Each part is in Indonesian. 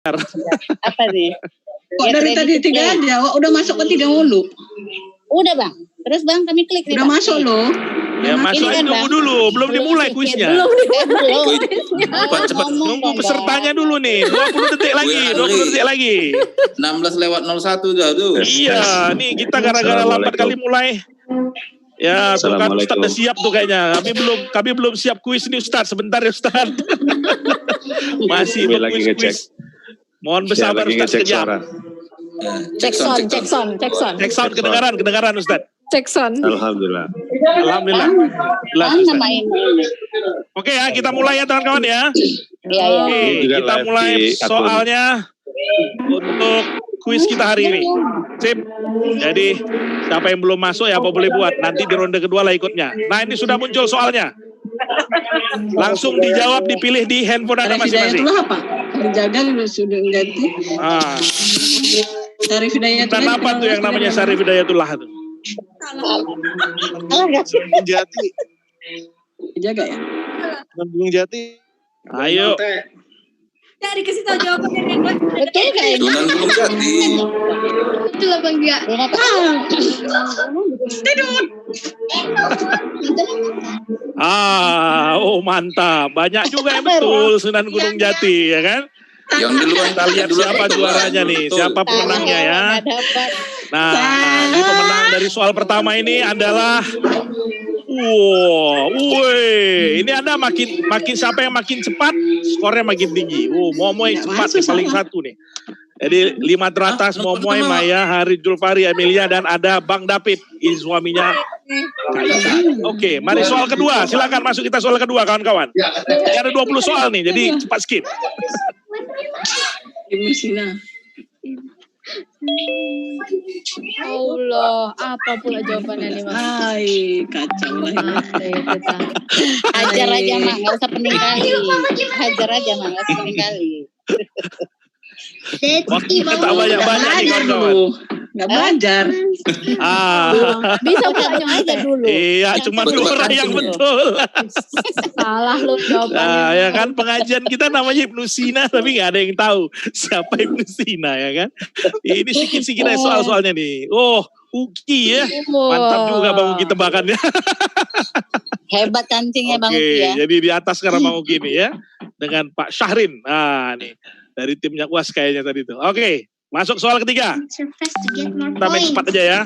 Apa nih? Kok dari tadi 3 aja, udah masuk ke 3 mulu. Udah Bang, terus Bang kami klik nih. Udah Bang. masuk loh. Ya masuk aja tunggu dulu, belum dimulai kuisnya. Belum. Cepat. Nunggu pesertanya dulu nih, 20 detik lagi, 20 detik lagi. 16:01 dah tuh. Iya, nih kita gara-gara lambat kali mulai. Ya, tuh kan Ustaz udah siap tuh kayaknya. Kami belum siap kuis nih Ustaz. Sebentar ya Ustaz. Masih lagi ngecek. Mohon bersabar Ustaz sekejap. Cek sound. Kedengaran Ustaz. Cek sound. Alhamdulillah. Oke ya, kita mulai ya teman-teman ya. Iya. Oke, kita mulai soalnya untuk kuis kita hari ini. Sip. Jadi siapa yang belum masuk ya apa boleh buat. Nanti di ronde kedua lah ikutnya. Nah ini sudah muncul soalnya. Langsung dijawab, dipilih di handphone Anda masing-masing. Itu apa? Penjaga sudah ganti. Syarif Hidayatullah. Dan apa tuh yang namanya Syarif Hidayatullah tuh? Jati. Jaga ya. Gunung Jati. Ayo. Ya dikasih tahu jawabannya yang buat. Betul nggak ini? Sunan Gunung Jati. Betul lah Bang Gia. Mantap. Banyak juga yang betul Sunan Gunung Jati ya kan? Yang duluan Kita lihat siapa juaranya nih, siapa pemenangnya ya. Nah, ini pemenang dari soal pertama ini adalah ini Anda makin siapa yang makin cepat, skornya makin tinggi. Momoy cepat nih, paling satu nih. Jadi 5 teratas Momoy, Maya, Hari, Julfari, Emilia, dan ada Bang David, suaminya Kaisa. Oke, mari soal kedua. Silakan masuk kita soal kedua kawan-kawan. Ada 20 soal nih, jadi cepat skip. Ibu Sina. Allah, apa pula jawabannya nih Mas? Hai, kacau lah. Hajar aja Mak, nggak usah pening kali. Hajar aja Mak, nggak usah pening kali. Waktu kita tak banyak-banyak nih kawan-kawan. Nggak belajar. Bisa belajar aja dulu. Iya, cuma 2 orang yang betul. Salah lu jawabannya. Nah, ya kan pengajian kita namanya Ibnu Sina, tapi nggak ada yang tahu siapa Ibnu Sina ya kan. Ini sikit-sikit aja soal-soalnya nih. Uki ya, mantap juga Bang Uki tebakannya. Hebat kancingnya Bang Uki ya. Jadi di atas sekarang Bang Uki nih ya, dengan Pak Syahrin. Nah nih dari timnya UAS kayaknya tadi tuh. Oke, masuk soal ketiga. Kita main cepat aja ya.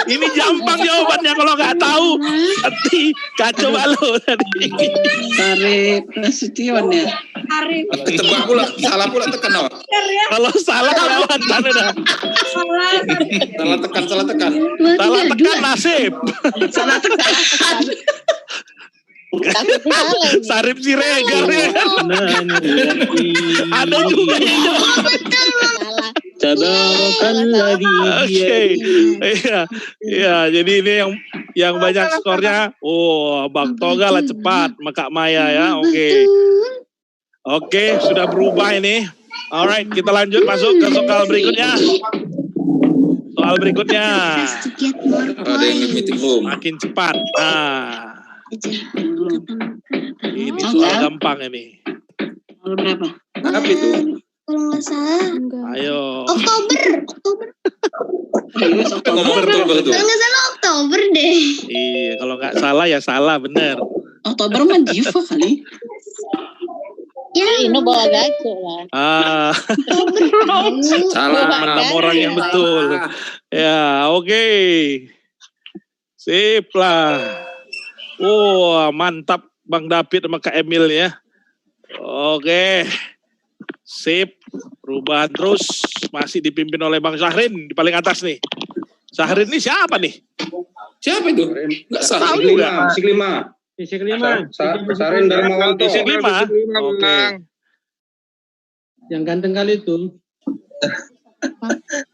Ini gampang jawabannya, kalau nggak tahu nanti kacau balau tadi. Tarik Nasution ya. Ketebak pula, salah pula tekan awak. Kalau salah lewat sana dah. Salah tekan. Salah tekan nasib. Salah tekan. Sarip Siregar ya. Ada juga yang Tabarokan lagi. Iya, jadi ini yang banyak skornya. Bang Toga lah cepat, Kak Maya ya. Oke, sudah berubah ini. Alright, kita lanjut masuk ke soal berikutnya. Soal berikutnya. Ada yang meeting room. Makin cepat. Ini soal gampang ini. Soal berapa? Apa itu? Kalau nggak salah. Ayo. Oktober. Oktober. Kalau nggak salah Oktober deh. Iya, kalau nggak salah ya salah, bener. Oktober mah Jiva kali. Ya, Ini bawa gaco lah. Salah Orang yang betul. Ya, oke. Sip lah. Mantap Bang David sama Kak Emil ya. Oke. Sip. Perubahan terus. Masih dipimpin oleh Bang Syahrin di paling atas nih. Syahrin ini siapa nih? Siapa itu? Nggak salah. Fisik 5. Sarin Darmawanto. Fisik 5. Oke. Yang ganteng kali itu.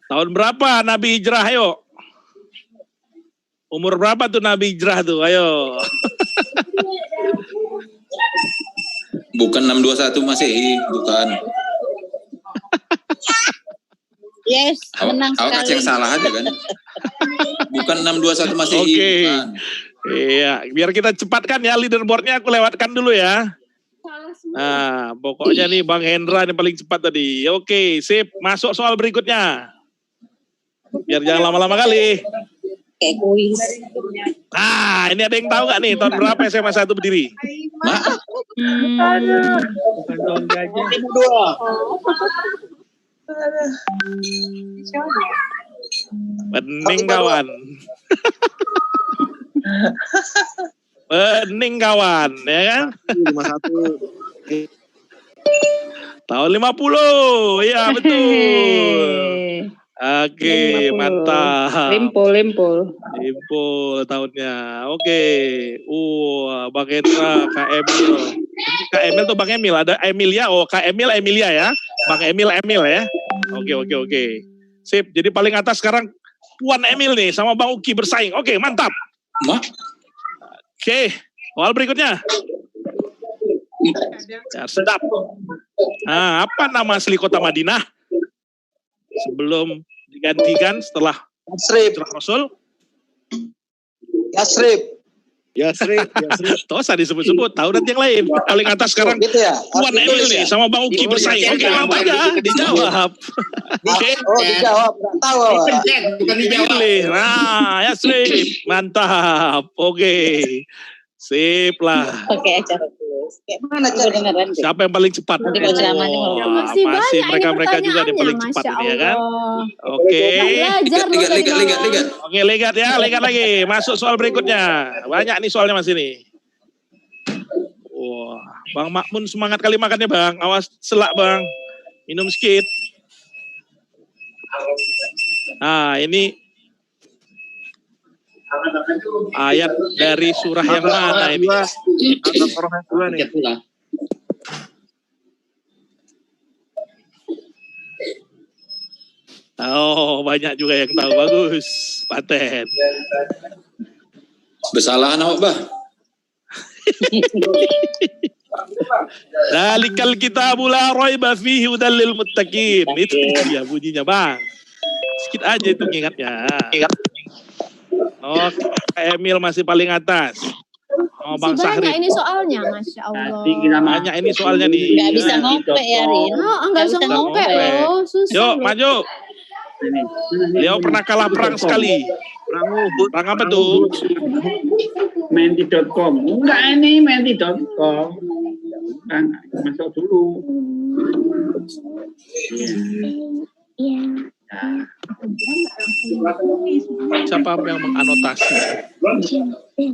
Tahun berapa Nabi hijrah, ayo? Umur berapa tuh Nabi hijrah tuh, ayo? Bukan 621 Masehi, bukan. Yes, menang sekali. Awak kasih yang salah aja kan? Bukan 621 Masehi. Oke. Iya, biar kita cepatkan ya leaderboardnya, aku lewatkan dulu ya. Salah Nah, pokoknya nih Bang Hendra ini paling cepat tadi. Oke, sip. Masuk soal berikutnya. Biar jangan lama-lama kali. Kayak kuis. Nah, ini ada yang tahu nggak nih tahun berapa SMA 1 berdiri? Bukan tahun gajah. 2002. Bening kawan. Bening kawan, ya kan? 51. Tahun 50. Ya, betul. Oke, 50. mantap. Limpul. Limpul tahunnya. Oke. Bang Hendra, Kak Emil. Kak Emil tuh Bang Emil. Ada Emilia. Oh, Kak Emil, Emilia ya. Bang Emil ya. Oke. Sip. Jadi paling atas sekarang Puan Emil nih sama Bang Uki bersaing. Oke, mantap. Oke. Soal berikutnya. Ya, sedap. Nah, apa nama asli kota Madinah? Sebelum digantikan setelah Hijrah Rasul. Yasrib. Tosa disebut-sebut, tahu nanti yang lain. Paling atas sekarang Gitu ya? Puan Emil nih sama Bang Uki bersaing. Oke, mantap ya, dijawab. Oke. Dijawab. Nggak tahu. Bukan dijawab. Pilih. Nah, Yasrib. Mantap. Oke. Sip lah. Oke, acara kuis. Kayak mana cara beneran deh. Siapa yang paling cepat? Nanti kalau ceramah nih mau Masih banyak ini mereka juga yang paling cepat pertanyaannya, ini ya kan. Masya Oke. Belajar loh dari Ligat. bawah. Oke, legat lagi. Masuk soal berikutnya. Banyak nih soalnya Mas ini. Wah, Bang Makmun semangat kali makannya Bang. Awas selak Bang. Minum sedikit. Nah, ini ayat dari surah yang mana ini? Al-Baqarah nih. Oh, banyak juga yang tahu. Bagus. Paten. Bersalahan awak, Bah. Dalikal kitabu la raiba fihi hudal lil muttaqin. Itu dia bunyinya, Bang. Sedikit aja itu ingatnya. Oh, Emil masih paling atas. Oh, Bang Masih banyak Sahri. ini soalnya, Masya Allah. Banyak ini soalnya nih. Nggak bisa ngopek ya, Rin. Nggak bisa ngopek loh, susah. Yuk, loh. maju. Beliau pernah kalah perang sekali. Perang apa tuh? Menti.com. Enggak, ini menti.com. Kan masuk dulu. Iya. Siapa yang menganotasi?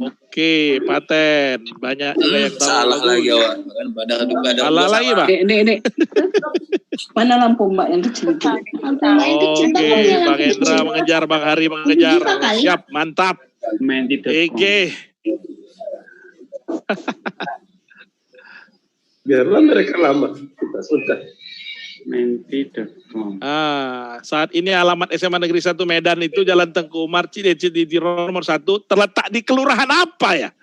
Oke, Paten. Banyak juga yang tahu. Salah Bagus. lagi awak. Kan ada Salah lagi, Pak. Dek. Mana lampu Mbak yang kecil itu? Oke, Bang Hendra mengejar, Bang Hari mengejar. Siap, mantap. Menti.com. Oke. Biarlah mereka lama. Kita sudah. Menti.com. Saat ini alamat SMA Negeri 1 Medan itu Jalan Tengku Umar Cideci di nomor 1 terletak di kelurahan apa ya?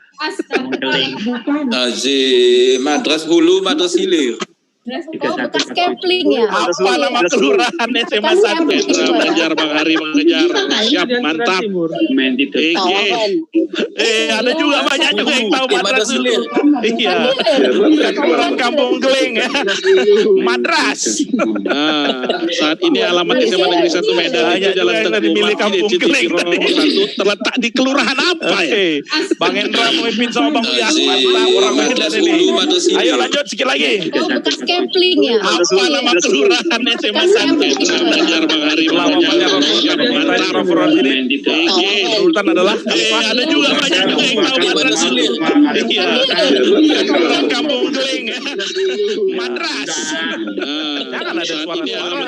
Madras Hulu, Madras Hilir. Oh, bekas Kepling ya. Apa nama kelurahan SMA 1? Hendra mengejar, Bang Hari mengejar. Siap, mantap. Menti.com. Ada juga banyak juga yang tahu Madras dulu. Iya. Kelurahan Kampung Geling ya. Madras. Saat ini alamat SMA Negeri 1 Medan itu Jalan Tengku Umar Cideci di nomor 1 terletak di kelurahan apa ya? Bang Hendra memimpin sama Bang Uyas. Mantap orang Medan ini. Ayo lanjut sedikit lagi. Oh, bekas Kepling ya. Apa nama kelurahan SMA 1? Hendra mengejar, Bang Hari mengejar. Mantap ini. Urutan adalah ada juga banyak juga yang tahu Madras dulu. Iya. Kelurahan Kampung Geling ya. Madras. Jangan ada suara-suara.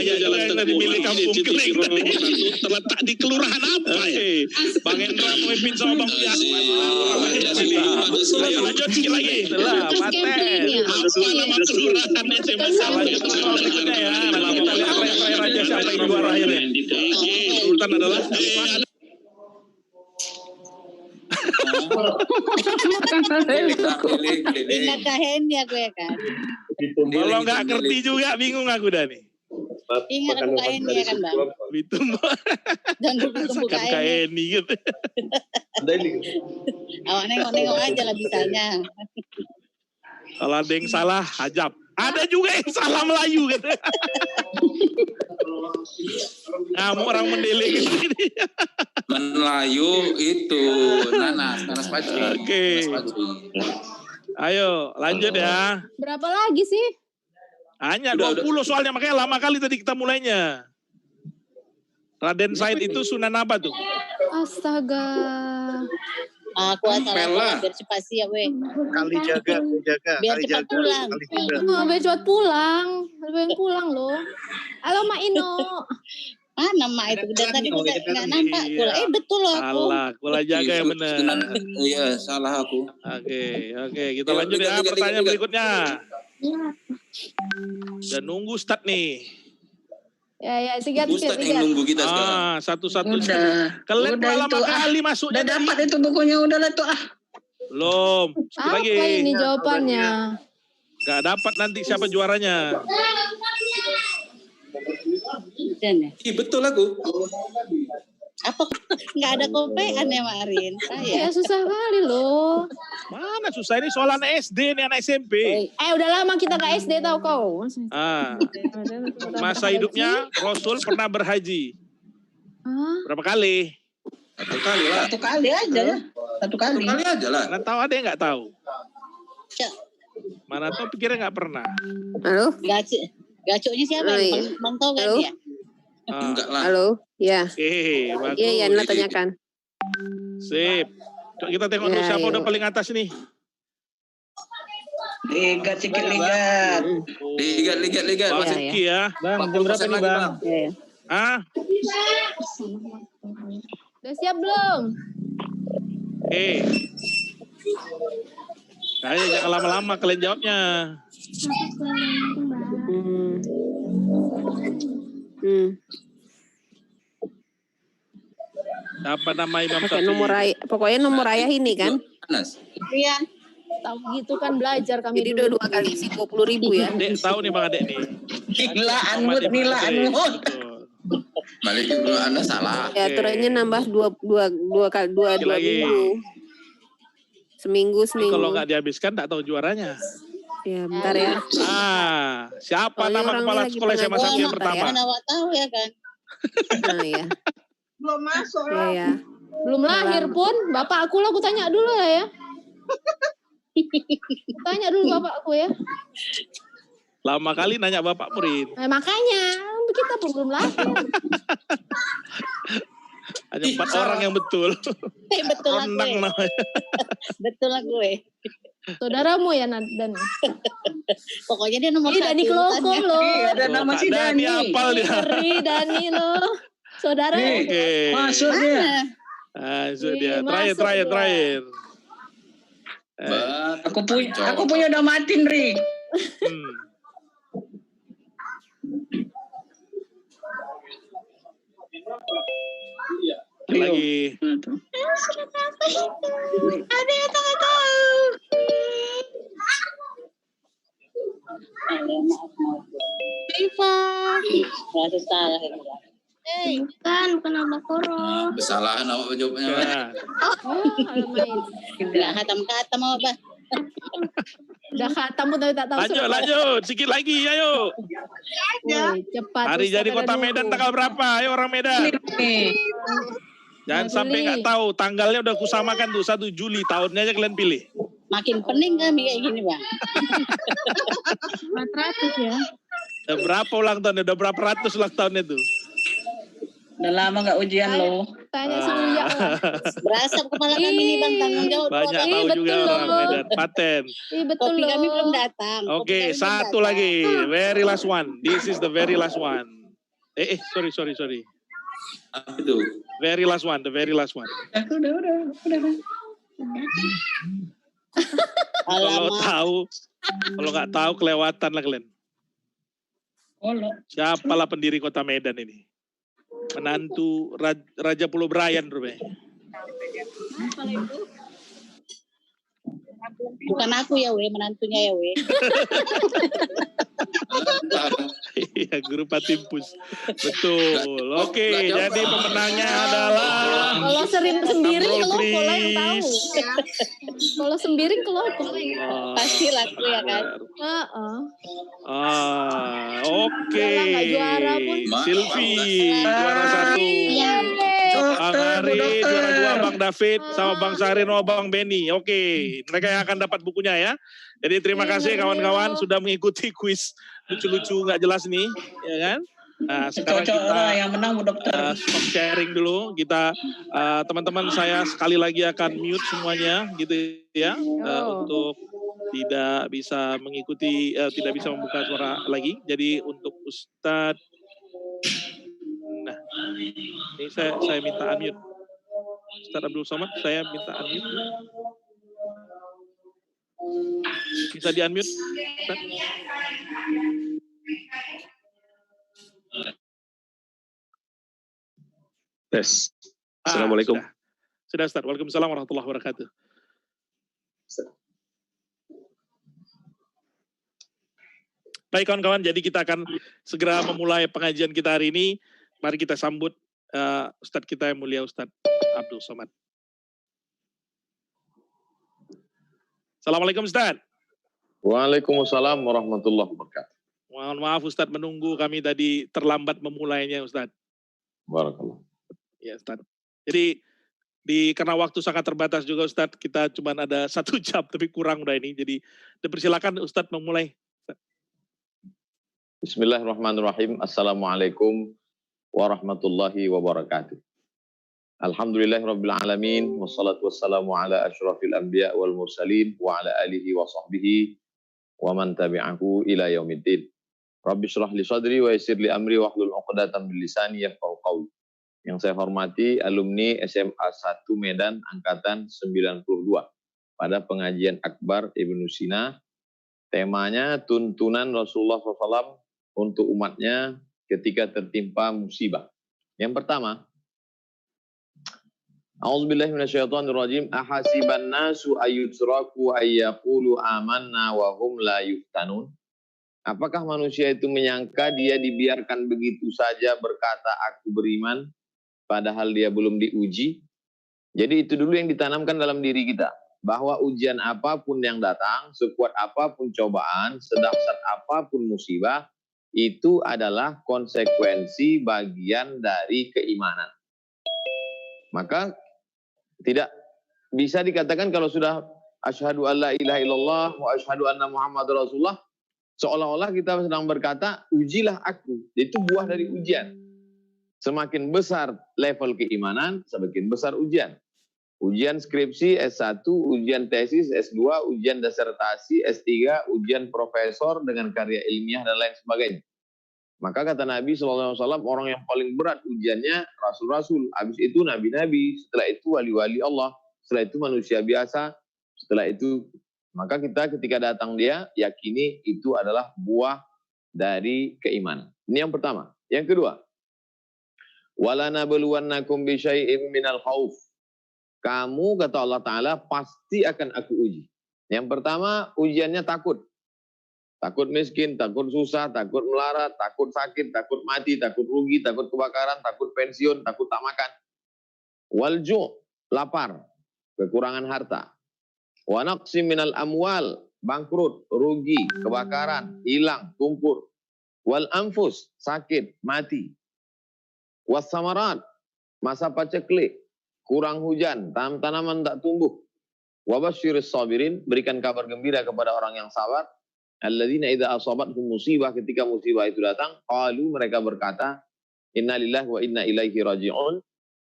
Jalan Tengku Umar Cideci di nomor 1 terletak di kelurahan apa ya? Bang Hendra memimpin sama Bang Uyas. Ayo lanjut sedikit lagi. Bekas Kepling ya. Apa nama kelurahan SMA 1? Berikutnya ya. Nanti kita lihat terakhir aja siapa yang juara akhirnya. Urutan adalah Ingat kahen ya gue kan. kalau nggak ngerti juga bingung aku dah nih. Ingat aku kahen ya kan Bang. Bitum Jangan tunggu kan kahen. kayak ini gitu. Awak nengok-nengok aja lah bisanya. Kalau ada yang salah, hajab. Ada juga yang salah Melayu gitu. Ngamuk orang Mandailing ini. Melayu itu nanas paci. Oke. Ayo lanjut ya. Berapa lagi sih? Hanya 20 soalnya, makanya lama kali tadi kita mulainya. Raden Said itu Sunan apa tuh? Astaga. Aku asal biar cepat siap weh. Kali jaga. Biar cepat pulang. Biar cepat pulang. Lebih pulang loh. Halo Mak Ino. Mana Mak itu? Dan tadi nggak nampak. Kula. Betul loh aku. Salah, Kula jaga yang benar. Iya, salah aku. Oke, kita lanjut ya pertanyaan berikutnya. Dan nunggu start nih. Ya, tiga. Ustaz yang nunggu kita sekarang. Satu-satu. Udah. Kalian Udah lama itu, kali masuknya. Udah dapat itu bukunya, udah lah tuh Belum. Sedikit Apa lagi. ini jawabannya? Gak dapat nanti siapa juaranya. Ih, betul aku. Apa? Nggak ada kopean ya Marin. Ya susah kali loh. Mana susah, ini soal anak SD nih, anak SMP. Udah lama kita ke SD tau kau. Masa hidupnya Rasul pernah berhaji. Berapa kali? Satu kali lah. Satu kali aja ya. Satu kali aja lah. Mana tahu, ada yang nggak tahu? Mana tahu pikirnya nggak pernah. Halo? Gacoknya siapa? Bang tahu kan dia? Enggak lah. Halo? Ya. Oke, bagus. Iya, Nela tanyakan. Sip. Coba kita tengok dulu siapa udah paling atas nih. Ligat sikit ligat. Ligat. Bawa Siki ya. Bang, jam berapa nih Bang? Ah, Udah siap belum? Kayaknya jangan lama-lama kalian jawabnya. Apa nama Imam Syafi'i? Pokoknya nomor ayah ini kan. Iya. Tahu gitu kan belajar kami. Jadi udah 2 kali isi 20.000 ya. Dek tahu nih Bang Adek nih. Nila Anmut. Balik dulu Anda salah. Ya, aturannya nambah 2 kali 2 lagi. minggu. Seminggu. Kalau nggak dihabiskan nggak tahu juaranya. Ya, bentar ya. Siapa Soalnya nama kepala orangnya sekolah lagi SMA 1 yang pertama? Mana awak tahu ya kan? Nah, ya. Belum masuk Ya. Belum lahir pun. Bapak aku lah, aku tanya dulu lah ya. Tanya dulu bapak aku ya. Lama kali nanya bapak Murin. Makanya kita pun belum lahir. Hanya 4 orang yang betul. Betul aku. Rendang namanya. Betul aku. Saudaramu ya Dan. Pokoknya dia nomor 1. Dani Klokom loh. Ada nama si Dani Dani. apal dia. Dani loh. Saudara. Oke. Masuk dia. Masuk dia. Masuk Terakhir. Aku punya udah matiin, Ri. Lagi. Ada yang tak tahu. Viva. Rasa salah ya. Bukan Abah Koro. Kesalahan awak jawabnya. Ya. Nggak khatam apa? Udah khatam pun tapi tak tahu. Lanjut. Sikit lagi, ayo. Cepat. Hari jadi Kota Medan tanggal berapa? Ayo orang Medan. Jangan sampai nggak tahu. Tanggalnya udah kusamakan tuh 1 Juli. Tahunnya aja kalian pilih. Makin pening kami kayak gini Bang. 400 ya. Udah berapa ulang tahunnya? Udah berapa ratus ulang tahunnya tuh? Udah lama nggak ujian loh. Tanya si Uya. Berasap kepala kami nih Bang, tanggung jawab. Banyak tahu juga orang Medan. Paten. Betul Kopi loh. kami belum datang. Oke, satu lagi. Very last one. This is the very last one. Sorry. Apa itu? Very last one, the very last one. Udah. Kalau nggak tahu kelewatan lah kalian. Siapalah pendiri Kota Medan ini? Menantu Raja Pulau Brayan rupanya. Bukan aku ya menantunya ya Iya, guru Patimpus. Betul. Oke, jadi pemenangnya adalah Kalau sembiring Roll, kalau pola yang tahu. please. Kalau sembiring kalau pola yang tahu. Pasti laku ya kan. Oke. Udah lah, nggak juara pun. Silvi juara 1. Bang Ari juara 2, Bang David sama Bang Sarin sama Bang Benny. Oke, mereka yang akan dapat bukunya ya. Jadi terima kasih kawan-kawan sudah mengikuti kuis lucu-lucu nggak jelas nih, ya kan? Nah, sekarang Cocok kita lah yang menang Bu Dokter. stop sharing dulu. Kita teman-teman saya sekali lagi akan mute semuanya gitu ya, untuk tidak bisa mengikuti, tidak bisa membuka suara lagi. Jadi untuk Ustadz, nah ini saya minta unmute. Ustadz Abdul Somad, saya minta unmute. Bisa di unmute, Ustadz? Tes. Assalamualaikum. Sudah Ustaz. Waalaikumsalam warahmatullahi wabarakatuh. Baik kawan-kawan, jadi kita akan segera memulai pengajian kita hari ini. Mari kita sambut Ustadz kita yang mulia, Ustadz Abdul Somad. Assalamualaikum Ustadz. Waalaikumsalam warahmatullahi wabarakatuh. Mohon maaf Ustadz menunggu, kami tadi terlambat memulainya Ustadz. Barakallah. Ya Ustadz. Jadi karena waktu sangat terbatas juga Ustadz, kita cuma ada 1 jam tapi kurang udah ini. Jadi dipersilakan Ustadz memulai. Bismillahirrahmanirrahim. Assalamualaikum warahmatullahi wabarakatuh. Alhamdulillahirabbil alamin wassalatu wassalamu ala asyrafil anbiya wal mursalin wa ala alihi wa sahbihi wa man tabi'ahu ila yaumiddin. Rabbi shrah li sadri wa yassir li amri wahlul 'uqdatam min lisani yafqahu qawli. Yang saya hormati alumni SMA 1 Medan angkatan 92 pada pengajian akbar Ibnu Sina. Temanya tuntunan Rasulullah SAW untuk umatnya ketika tertimpa musibah. Yang pertama, A'udzubillahi minasyaitonirrajim. Ahasiban nasu ayyutraku ayyaqulu amanna wa hum la yuftanun. Apakah manusia itu menyangka dia dibiarkan begitu saja berkata aku beriman padahal dia belum diuji? Jadi itu dulu yang ditanamkan dalam diri kita, bahwa ujian apapun yang datang, sekuat apapun cobaan, sedahsyat apapun musibah, itu adalah konsekuensi bagian dari keimanan. Maka tidak bisa dikatakan kalau sudah asyhadu alla ilaha illallah wa asyhadu anna muhammadar rasulullah, seolah-olah kita sedang berkata ujilah aku. Itu buah dari ujian. Semakin besar level keimanan, semakin besar ujian. Ujian skripsi S1, ujian tesis S2, ujian disertasi S3, ujian profesor dengan karya ilmiah dan lain sebagainya. Maka kata Nabi SAW, orang yang paling berat ujiannya rasul-rasul. Habis itu nabi-nabi, setelah itu wali-wali Allah, setelah itu manusia biasa, setelah itu maka kita ketika datang dia yakini itu adalah buah dari keimanan. Ini yang pertama. Yang kedua, wala nabluwannakum bi syai'im minal khauf. Kamu kata Allah Ta'ala pasti akan aku uji. Yang pertama ujiannya takut. Takut miskin, takut susah, takut melarat, takut sakit, takut mati, takut rugi, takut kebakaran, takut pensiun, takut tak makan. Walju, lapar, kekurangan harta. Wa naqsim minal amwal, bangkrut, rugi, kebakaran, hilang, tumpur. Wal anfus, sakit, mati. Was samarat, masa paceklik, kurang hujan, tanaman tak tumbuh. Wa basyiris sabirin, berikan kabar gembira kepada orang yang sabar. Alladzina idza asabathum musibah, ketika musibah itu datang, qalu, mereka berkata, innalillahi wa inna ilaihi raji'un.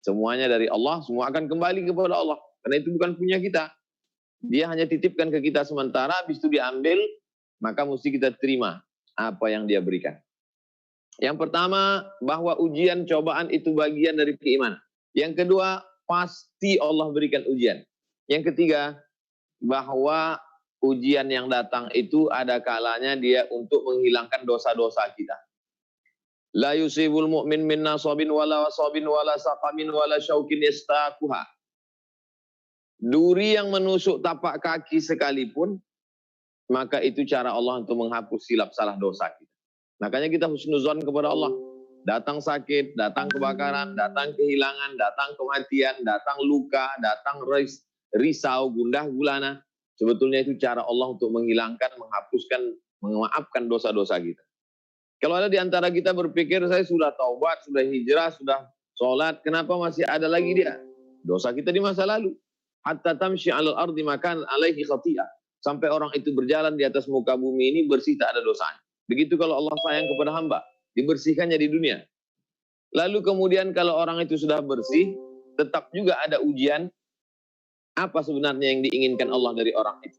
Semuanya dari Allah, semua akan kembali kepada Allah. Karena itu bukan punya kita. Dia hanya titipkan ke kita sementara, habis itu diambil, maka mesti kita terima apa yang dia berikan. Yang pertama, bahwa ujian cobaan itu bagian dari keimanan. Yang kedua, pasti Allah berikan ujian. Yang ketiga, bahwa ujian yang datang itu ada kalanya dia untuk menghilangkan dosa-dosa kita. La yusibul mu'min min nasabin wala wasabin wala saqamin wala syaukin yastaquha. Duri yang menusuk tapak kaki sekalipun, maka itu cara Allah untuk menghapus silap salah dosa kita. Makanya kita husnuzon kepada Allah. Datang sakit, datang kebakaran, datang kehilangan, datang kematian, datang luka, datang risau, gundah gulana. Sebetulnya itu cara Allah untuk menghilangkan, menghapuskan, memaafkan dosa-dosa kita. Kalau ada di antara kita berpikir, saya sudah taubat, sudah hijrah, sudah sholat, kenapa masih ada lagi dia? Dosa kita di masa lalu. Hatta tamshi 'alal ardi makan alaihi khati'ah. Sampai orang itu berjalan di atas muka bumi ini bersih, tak ada dosanya. Begitu kalau Allah sayang kepada hamba, dibersihkannya di dunia. Lalu kemudian kalau orang itu sudah bersih, tetap juga ada ujian. Apa sebenarnya yang diinginkan Allah dari orang itu?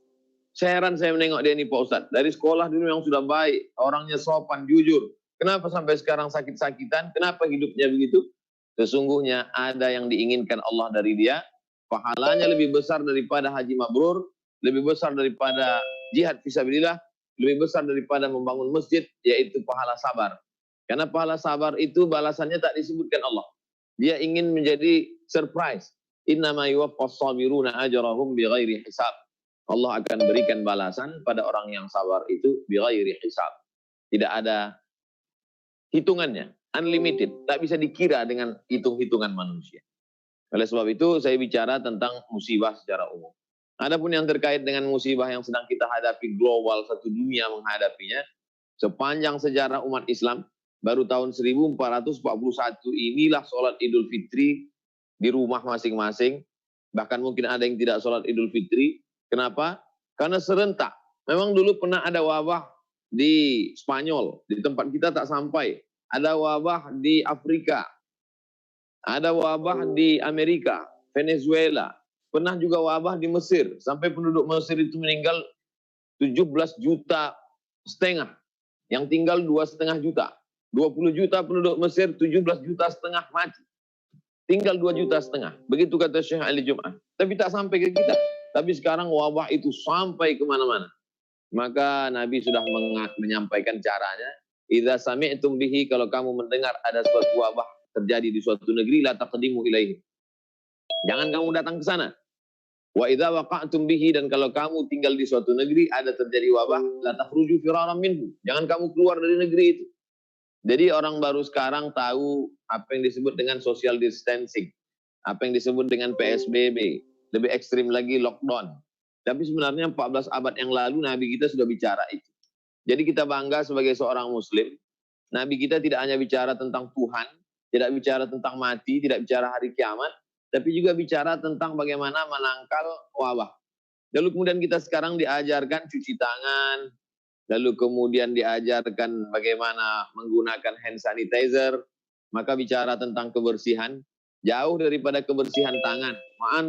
Saya heran saya menengok dia ini Pak Ustadz. Dari sekolah dulu yang sudah baik, orangnya sopan, jujur. Kenapa sampai sekarang sakit-sakitan? Kenapa hidupnya begitu? Sesungguhnya ada yang diinginkan Allah dari dia. Pahalanya lebih besar daripada haji mabrur, lebih besar daripada jihad fisabilillah, lebih besar daripada membangun masjid, yaitu pahala sabar. Karena pahala sabar itu balasannya tak disebutkan Allah. Dia ingin menjadi surprise. Innama yuwaffas sabiruna ajrahum bighairi hisab. Allah akan berikan balasan pada orang yang sabar itu bighairi hisab. Tidak ada hitungannya, unlimited, tak bisa dikira dengan hitung-hitungan manusia. Oleh sebab itu saya bicara tentang musibah secara umum. Adapun yang terkait dengan musibah yang sedang kita hadapi global, satu dunia menghadapinya, sepanjang sejarah umat Islam, baru tahun 1441 inilah sholat Idul Fitri di rumah masing-masing. Bahkan mungkin ada yang tidak sholat Idul Fitri. Kenapa? Karena serentak. Memang dulu pernah ada wabah di Spanyol, di tempat kita tak sampai. Ada wabah di Afrika. Ada wabah di Amerika, Venezuela. Pernah juga wabah di Mesir. Sampai penduduk Mesir itu meninggal 17,5 juta. Yang tinggal 2,5 juta. 20 juta penduduk Mesir, 17,5 juta mati. Tinggal 2,5 juta. Begitu kata Syekh Ali Jum'ah. Tapi tak sampai ke kita. Tapi sekarang wabah itu sampai kemana-mana. Maka Nabi sudah menyampaikan caranya. Idza sami'tum bihi, kalau kamu mendengar ada suatu wabah terjadi di suatu negeri, la taqdimu ilaihi. Jangan kamu datang ke sana. Wa idza waqa'tum bihi, dan kalau kamu tinggal di suatu negeri ada terjadi wabah, la takhruju firaran minhu. Jangan kamu keluar dari negeri itu. Jadi orang baru sekarang tahu apa yang disebut dengan social distancing, apa yang disebut dengan PSBB, lebih ekstrim lagi lockdown. Tapi sebenarnya 14 abad yang lalu Nabi kita sudah bicara itu. Jadi kita bangga sebagai seorang muslim, Nabi kita tidak hanya bicara tentang Tuhan, tidak bicara tentang mati, tidak bicara hari kiamat, tapi juga bicara tentang bagaimana menangkal wabah. Lalu kemudian kita sekarang diajarkan cuci tangan, lalu kemudian diajarkan bagaimana menggunakan hand sanitizer, maka bicara tentang kebersihan, jauh daripada kebersihan tangan,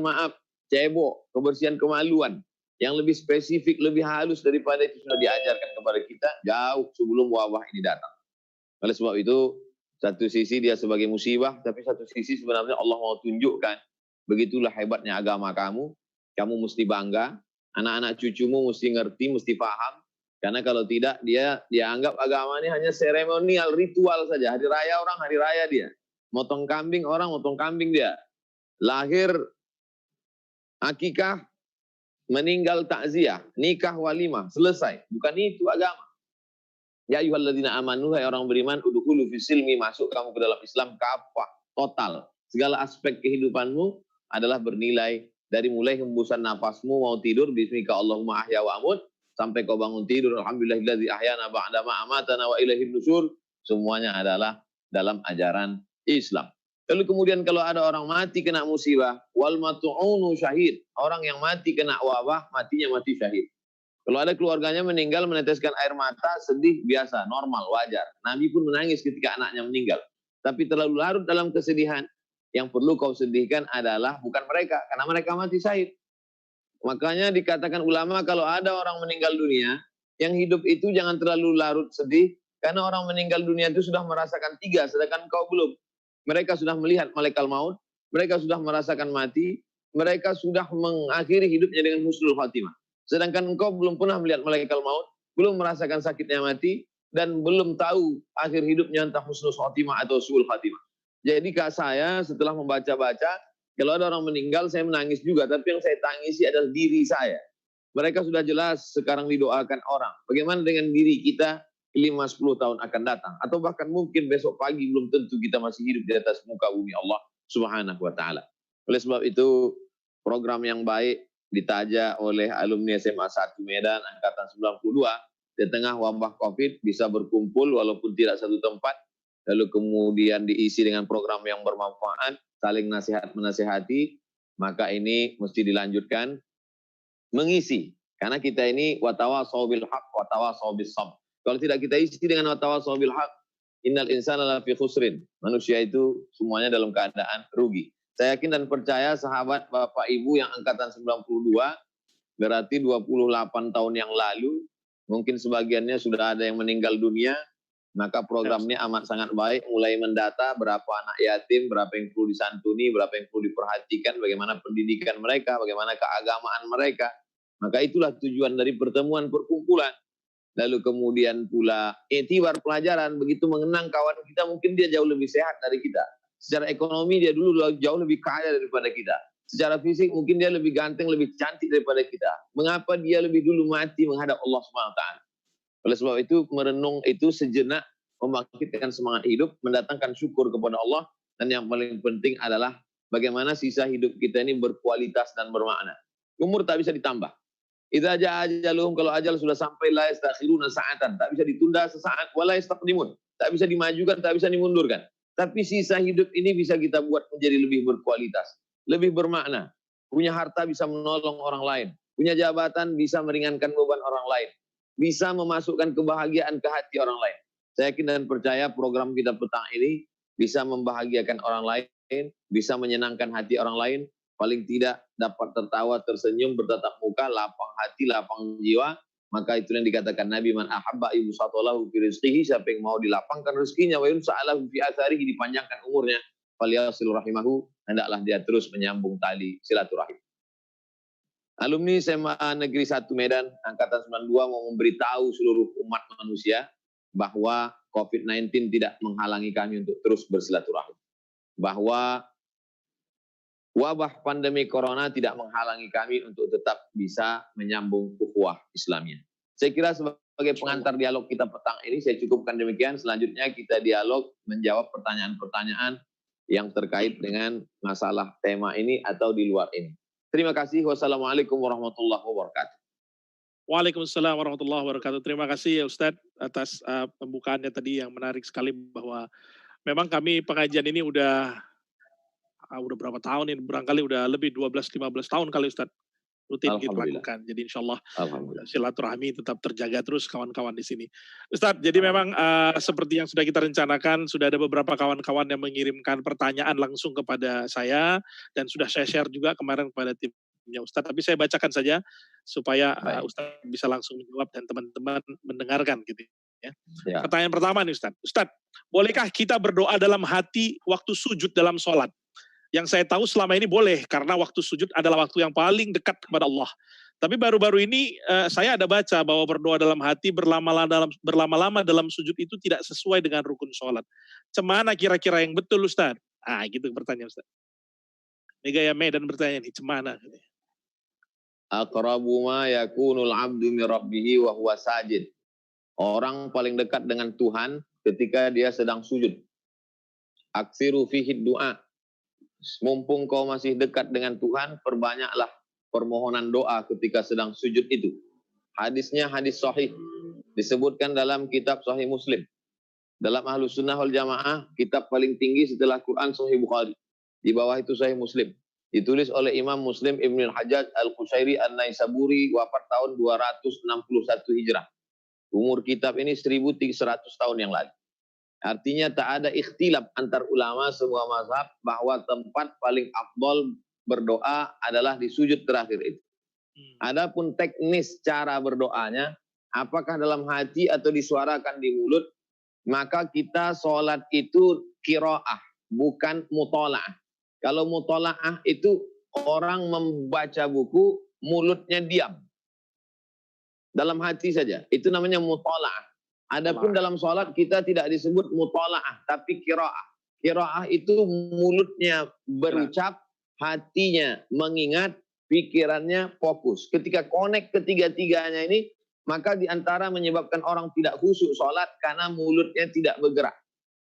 maaf, cebok, kebersihan kemaluan, yang lebih spesifik, lebih halus daripada itu sudah diajarkan kepada kita, jauh sebelum wabah ini datang. Oleh sebab itu, satu sisi dia sebagai musibah, tapi satu sisi sebenarnya Allah mau tunjukkan, begitulah hebatnya agama kamu, kamu mesti bangga, anak-anak cucumu mesti ngerti, mesti paham, karena kalau tidak dia anggap agama ini hanya seremonial, ritual saja. Hari raya orang, hari raya dia. Motong kambing orang, motong kambing dia. Lahir, akikah, meninggal takziah, nikah walimah, selesai. Bukan itu agama. Ya ayyuhalladzina amanu, hai orang beriman, udkhulu fisilmi, masuk kamu ke dalam Islam kafah, total. Segala aspek kehidupanmu adalah bernilai dari mulai hembusan nafasmu mau tidur, bismika Allahumma ahya wa amut, sampai kau bangun tidur, alhamdulillahilladzi ahyana ba'dama amatana wa ilaihin nusur, semuanya adalah dalam ajaran Islam. Lalu kemudian kalau ada orang mati kena musibah, wal matu'unu syahid, orang yang mati kena wabah, matinya mati syahid. Kalau ada keluarganya meninggal meneteskan air mata, sedih biasa, normal, wajar. Nabi pun menangis ketika anaknya meninggal. Tapi terlalu larut dalam kesedihan, yang perlu kau sedihkan adalah bukan mereka, karena mereka mati syahid. Makanya dikatakan ulama kalau ada orang meninggal dunia, yang hidup itu jangan terlalu larut sedih, karena orang meninggal dunia itu sudah merasakan 3, sedangkan kau belum. Mereka sudah melihat malaikat maut, mereka sudah merasakan mati, mereka sudah mengakhiri hidupnya dengan husnul khatimah. Sedangkan engkau belum pernah melihat malaikat maut, belum merasakan sakitnya mati, dan belum tahu akhir hidupnya entah husnul khatimah atau suul khatimah. Jadi kak saya setelah membaca-baca, kalau ada orang meninggal saya menangis juga, tapi yang saya tangisi adalah diri saya. Mereka sudah jelas sekarang didoakan orang. Bagaimana dengan diri kita 5-10 tahun akan datang. Atau bahkan mungkin besok pagi belum tentu kita masih hidup di atas muka bumi Allah Subhanahu wa ta'ala. Oleh sebab itu, program yang baik ditaja oleh alumni SMA 1 Medan angkatan 92 di tengah wabah Covid bisa berkumpul walaupun tidak satu tempat, lalu kemudian diisi dengan program yang bermanfaat, saling nasihat menasihati, maka ini mesti dilanjutkan mengisi. Karena kita ini watawasau bil haq watawasau bis sabr. Kalau tidak kita isi dengan watawasau bil haq, innal insana lafi khusrin. Manusia itu semuanya dalam keadaan rugi. Saya yakin dan percaya sahabat Bapak Ibu yang angkatan 92, berarti 28 tahun yang lalu, mungkin sebagiannya sudah ada yang meninggal dunia, maka programnya amat sangat baik, mulai mendata berapa anak yatim, berapa yang perlu disantuni, berapa yang perlu diperhatikan, bagaimana pendidikan mereka, bagaimana keagamaan mereka. Maka itulah tujuan dari pertemuan perkumpulan. Lalu kemudian pula iktibar pelajaran, begitu mengenang kawan kita, mungkin dia jauh lebih sehat dari kita. Secara ekonomi dia dulu jauh lebih kaya daripada kita. Secara fisik mungkin dia lebih ganteng, lebih cantik daripada kita. Mengapa dia lebih dulu mati menghadap Allah SWT? Oleh sebab itu merenung itu sejenak membangkitkan semangat hidup, mendatangkan syukur kepada Allah, dan yang paling penting adalah bagaimana sisa hidup kita ini berkualitas dan bermakna. Umur tak bisa ditambah. Idza jaa ajaluhum, kalau ajal sudah sampai, la yastakhiruna sa'atan, tak bisa ditunda sesaat, wala yastaqdimun, tak bisa dimajukan, tak bisa dimundurkan. Tapi sisa hidup ini bisa kita buat menjadi lebih berkualitas, lebih bermakna. Punya harta bisa menolong orang lain, punya jabatan bisa meringankan beban orang lain, bisa memasukkan kebahagiaan ke hati orang lain. Saya yakin dan percaya program kita petang ini bisa membahagiakan orang lain, bisa menyenangkan hati orang lain, paling tidak dapat tertawa, tersenyum, bertatap muka, lapang hati, lapang jiwa. Maka itu yang dikatakan Nabi, man ahabba yubsatalahu fi rizqihi, siapa yang mau dilapangkan rezekinya, wa yunsa'alahu fi atharihi, dipanjangkan umurnya, falyasil rahimahu, hendaklah dia terus menyambung tali silaturahim. Alumni SMA Negeri 1 Medan angkatan 92 mau memberitahu seluruh umat manusia bahwa COVID-19 tidak menghalangi kami untuk terus bersilaturahim. Bahwa wabah pandemi corona tidak menghalangi kami untuk tetap bisa menyambung ukhuwah Islamiyah. Saya kira sebagai pengantar dialog kita petang ini, saya cukupkan demikian. Selanjutnya kita dialog menjawab pertanyaan-pertanyaan yang terkait dengan masalah tema ini atau di luar ini. Terima kasih. Wassalamualaikum warahmatullahi wabarakatuh. Waalaikumsalam warahmatullahi wabarakatuh. Terima kasih ya Ustadz atas pembukaannya tadi yang menarik sekali, bahwa memang kami pengajian ini udah berapa tahun ini, barangkali udah lebih 12-15 tahun kali Ustadz rutin kita lakukan. Jadi insya Allah silaturahmi tetap terjaga terus kawan-kawan di sini. Ustadz, jadi memang seperti yang sudah kita rencanakan, sudah ada beberapa kawan-kawan yang mengirimkan pertanyaan langsung kepada saya, dan sudah saya share juga kemarin kepada timnya Ustadz. Tapi saya bacakan saja supaya Ustadz bisa langsung menjawab dan teman-teman mendengarkan gitu ya. Pertanyaan pertama nih Ustadz. Ustadz, bolehkah kita berdoa dalam hati waktu sujud dalam sholat? Yang saya tahu selama ini boleh, karena waktu sujud adalah waktu yang paling dekat kepada Allah. Tapi baru-baru ini saya ada baca bahwa berdoa dalam hati berlama-lama dalam sujud itu tidak sesuai dengan rukun sholat. Cemana kira-kira yang betul Ustaz? Gitu pertanyaan Ustaz. Megaya Medan bertanya nih, cemana? Aqrabu ma yakunul abdu min rabbihi wa huwa sajid. Orang paling dekat dengan Tuhan ketika dia sedang sujud. Aksiru fihi du'a. Mumpung kau masih dekat dengan Tuhan, perbanyaklah permohonan doa ketika sedang sujud itu. Hadisnya hadis sahih, disebutkan dalam kitab Sahih Muslim. Dalam Ahlus Sunnah wal Jamaah, kitab paling tinggi setelah Quran Sahih Bukhari. Di bawah itu Sahih Muslim. Ditulis oleh Imam Muslim Ibn al-Hajjaj al-Qushairi an-Naisaburi, wafat tahun 261 Hijrah. Umur kitab ini 1100 tahun yang lalu. Artinya tak ada ikhtilaf antar ulama semua mazhab bahwa tempat paling afdol berdoa adalah di sujud terakhir itu. Adapun teknis cara berdoanya, apakah dalam hati atau disuarakan di mulut, maka kita sholat itu qiraah, bukan mutola'ah. Kalau mutola'ah itu orang membaca buku, mulutnya diam. Dalam hati saja, itu namanya mutola'ah. Adapun dalam sholat kita tidak disebut mutola'ah, tapi qiraah. Qiraah itu mulutnya berucap, hatinya mengingat, pikirannya fokus. Ketika connect ketiga-tiganya ini, Maka di antara menyebabkan orang tidak khusyuk sholat karena mulutnya tidak bergerak.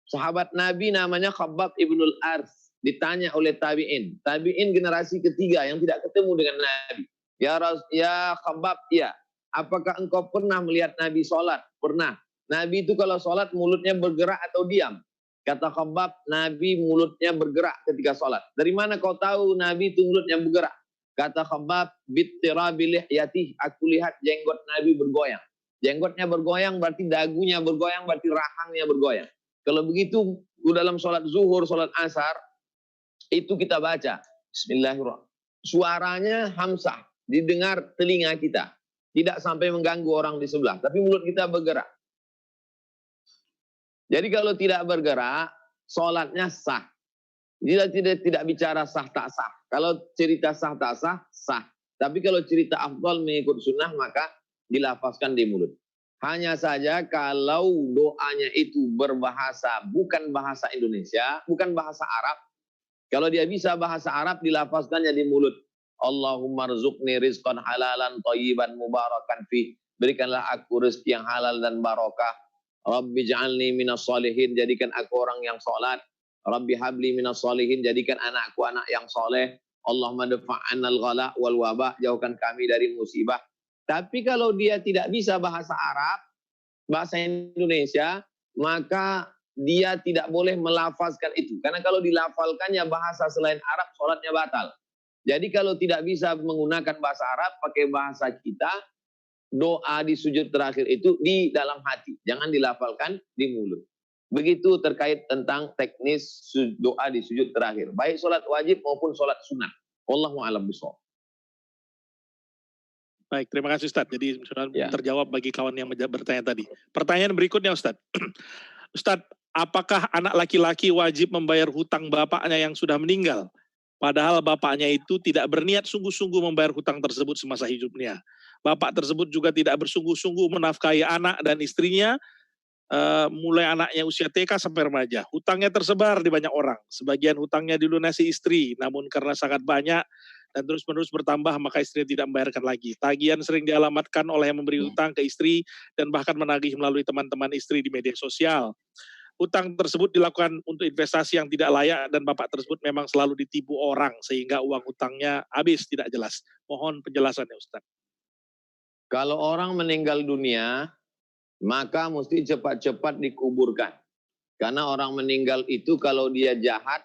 Sahabat Nabi namanya Khabbab ibnul Arth ditanya oleh tabi'in. Tabi'in generasi ketiga yang tidak ketemu dengan Nabi. Ya Khabbab, ya. Apakah engkau pernah melihat Nabi sholat? Pernah. Nabi itu kalau sholat mulutnya bergerak atau diam? Kata Khabbab, Nabi mulutnya bergerak ketika sholat. Dari mana kau tahu Nabi itu mulutnya bergerak? Kata Khabbab, bittirabi lihyatih, aku lihat jenggot Nabi bergoyang. Jenggotnya bergoyang berarti dagunya bergoyang, berarti rahangnya bergoyang. Kalau begitu dalam sholat zuhur, sholat asar, itu kita baca. Bismillahirrahmanirrahim. Suaranya hamsah, didengar telinga kita. Tidak sampai mengganggu orang di sebelah, tapi mulut kita bergerak. Jadi kalau tidak bergerak, sholatnya sah. Dia tidak bicara sah tak sah. Kalau cerita sah tak sah, sah. Tapi kalau cerita afdal mengikut sunnah, maka dilafazkan di mulut. Hanya saja kalau doanya itu berbahasa, bukan bahasa Indonesia, bukan bahasa Arab. Kalau dia bisa bahasa Arab, dilafazkannya di mulut. Allahumma rzuqni rizqan halalan thayyiban mubarakan fi. Berikanlah aku rezeki yang halal dan barakah. Rabbi ja'alni minas solihin, jadikan aku orang yang sholat. Rabbi habli minas solihin, jadikan anakku anak yang soleh. Allahumma dafa'annal ghala wal wabah, jauhkan kami dari musibah. Tapi kalau dia tidak bisa bahasa Arab, bahasa Indonesia, maka dia tidak boleh melafazkan itu. Karena kalau dilafalkannya bahasa selain Arab, sholatnya batal. Jadi kalau tidak bisa menggunakan bahasa Arab, pakai bahasa kita, doa di sujud terakhir itu di dalam hati. Jangan dilafalkan di mulut. Begitu terkait tentang teknis doa di sujud terakhir. Baik sholat wajib maupun sholat sunat. Wallahu a'lam bishawab. Baik, terima kasih Ustadz. Jadi terjawab bagi kawan yang bertanya tadi. Pertanyaan berikutnya Ustadz. Ustadz, apakah anak laki-laki wajib membayar hutang bapaknya yang sudah meninggal? Padahal bapaknya itu tidak berniat sungguh-sungguh membayar hutang tersebut semasa hidupnya. Bapak tersebut juga tidak bersungguh-sungguh menafkahi anak dan istrinya, mulai anaknya usia TK sampai remaja. Hutangnya tersebar di banyak orang. Sebagian hutangnya dilunasi istri, namun karena sangat banyak dan terus-menerus bertambah, maka istri tidak membayarkan lagi. Tagihan sering dialamatkan oleh yang memberi hutang ke istri dan bahkan menagih melalui teman-teman istri di media sosial. Hutang tersebut dilakukan untuk investasi yang tidak layak dan bapak tersebut memang selalu ditipu orang sehingga uang hutangnya habis tidak jelas. Mohon penjelasannya Ustaz. Kalau orang meninggal dunia, maka mesti cepat-cepat dikuburkan. Karena orang meninggal itu kalau dia jahat,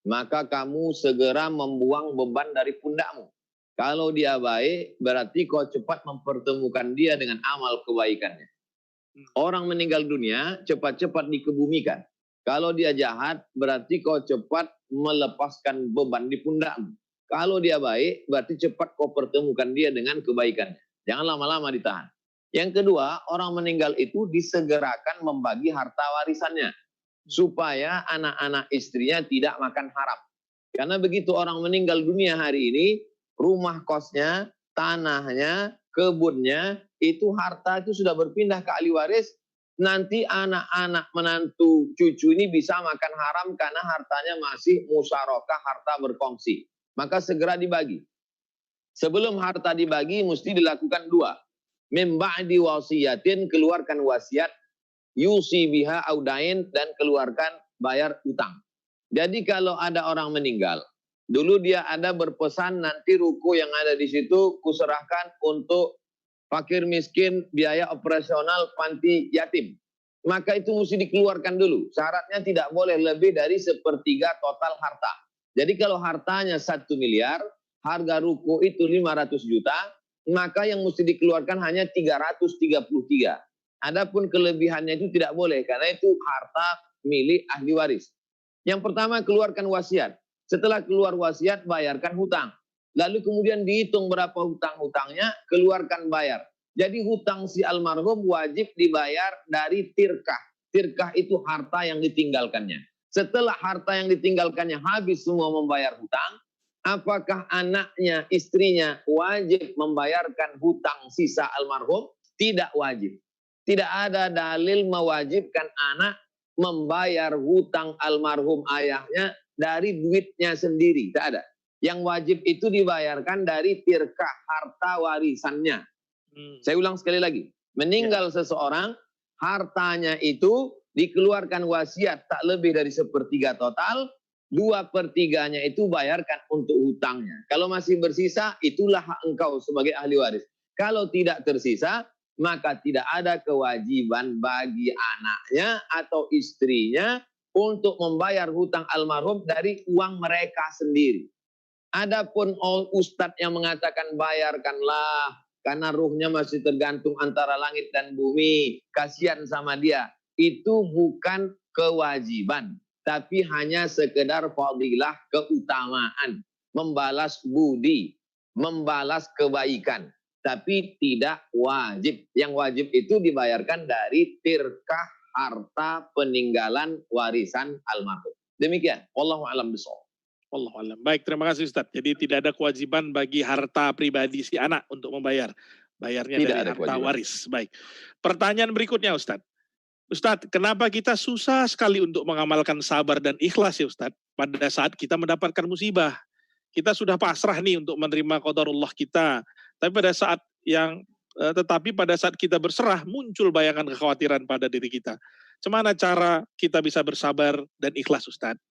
maka kamu segera membuang beban dari pundakmu. Kalau dia baik, berarti kau cepat mempertemukan dia dengan amal kebaikannya. Orang meninggal dunia, cepat-cepat dikebumikan. Kalau dia jahat, berarti kau cepat melepaskan beban di pundakmu. Kalau dia baik, berarti cepat kau pertemukan dia dengan kebaikannya. Jangan lama-lama ditahan. Yang kedua, orang meninggal itu disegerakan membagi harta warisannya. Supaya anak-anak istrinya tidak makan haram. Karena begitu orang meninggal dunia hari ini, rumah kosnya, tanahnya, kebunnya, itu harta itu sudah berpindah ke ahli waris. Nanti anak-anak menantu cucu ini bisa makan haram karena hartanya masih musyarakah, harta berkongsi. Maka segera dibagi. Sebelum harta dibagi, mesti dilakukan dua. Min ba'di wasiyatin, keluarkan wasiat, yusi biha audain, dan keluarkan bayar utang. Jadi kalau ada orang meninggal, dulu dia ada berpesan nanti ruko yang ada di situ kuserahkan untuk fakir miskin biaya operasional panti yatim. Maka itu mesti dikeluarkan dulu. Syaratnya tidak boleh lebih dari 1/3 total harta. Jadi kalau hartanya 1 miliar, harga ruko itu 500 juta, maka yang mesti dikeluarkan hanya 333. Adapun kelebihannya itu tidak boleh karena itu harta milik ahli waris. Yang pertama keluarkan wasiat. Setelah keluar wasiat bayarkan hutang. Lalu kemudian dihitung berapa hutang-hutangnya, keluarkan bayar. Jadi hutang si almarhum wajib dibayar dari tirkah. Tirkah itu harta yang ditinggalkannya. Setelah harta yang ditinggalkannya habis semua membayar hutang, apakah anaknya, istrinya wajib membayarkan hutang sisa almarhum? Tidak wajib. Tidak ada dalil mewajibkan anak membayar hutang almarhum ayahnya dari duitnya sendiri. Tidak ada. Yang wajib itu dibayarkan dari tirkah harta warisannya. Saya ulang sekali lagi. Meninggal seseorang, hartanya itu dikeluarkan wasiat tak lebih dari 1/3 total, 2/3-nya itu bayarkan untuk hutangnya. Kalau masih bersisa, itulah hak engkau sebagai ahli waris. Kalau tidak tersisa, maka tidak ada kewajiban bagi anaknya atau istrinya untuk membayar hutang almarhum dari uang mereka sendiri. Adapun ustadz yang mengatakan bayarkanlah karena ruhnya masih tergantung antara langit dan bumi, kasihan sama dia. Itu bukan kewajiban, tapi hanya sekedar fadilah, keutamaan, membalas budi, membalas kebaikan, tapi tidak wajib. Yang wajib itu dibayarkan dari tirkah harta peninggalan warisan almarhum. Demikian, wallahu a'lam bishawab. Wallahu a'lam. Baik, terima kasih Ustadz. Jadi tidak ada kewajiban bagi harta pribadi si anak untuk membayar. Bayarnya Tidak dari ada harta kewajiban. waris. Baik. Pertanyaan berikutnya Ustadz. Ustadz, kenapa kita susah sekali untuk mengamalkan sabar dan ikhlas ya Ustadz pada saat kita mendapatkan musibah? Kita sudah pasrah nih untuk menerima qadarullah kita. Tetapi pada saat kita berserah muncul bayangan kekhawatiran pada diri kita. Gimana cara kita bisa bersabar dan ikhlas Ustadz?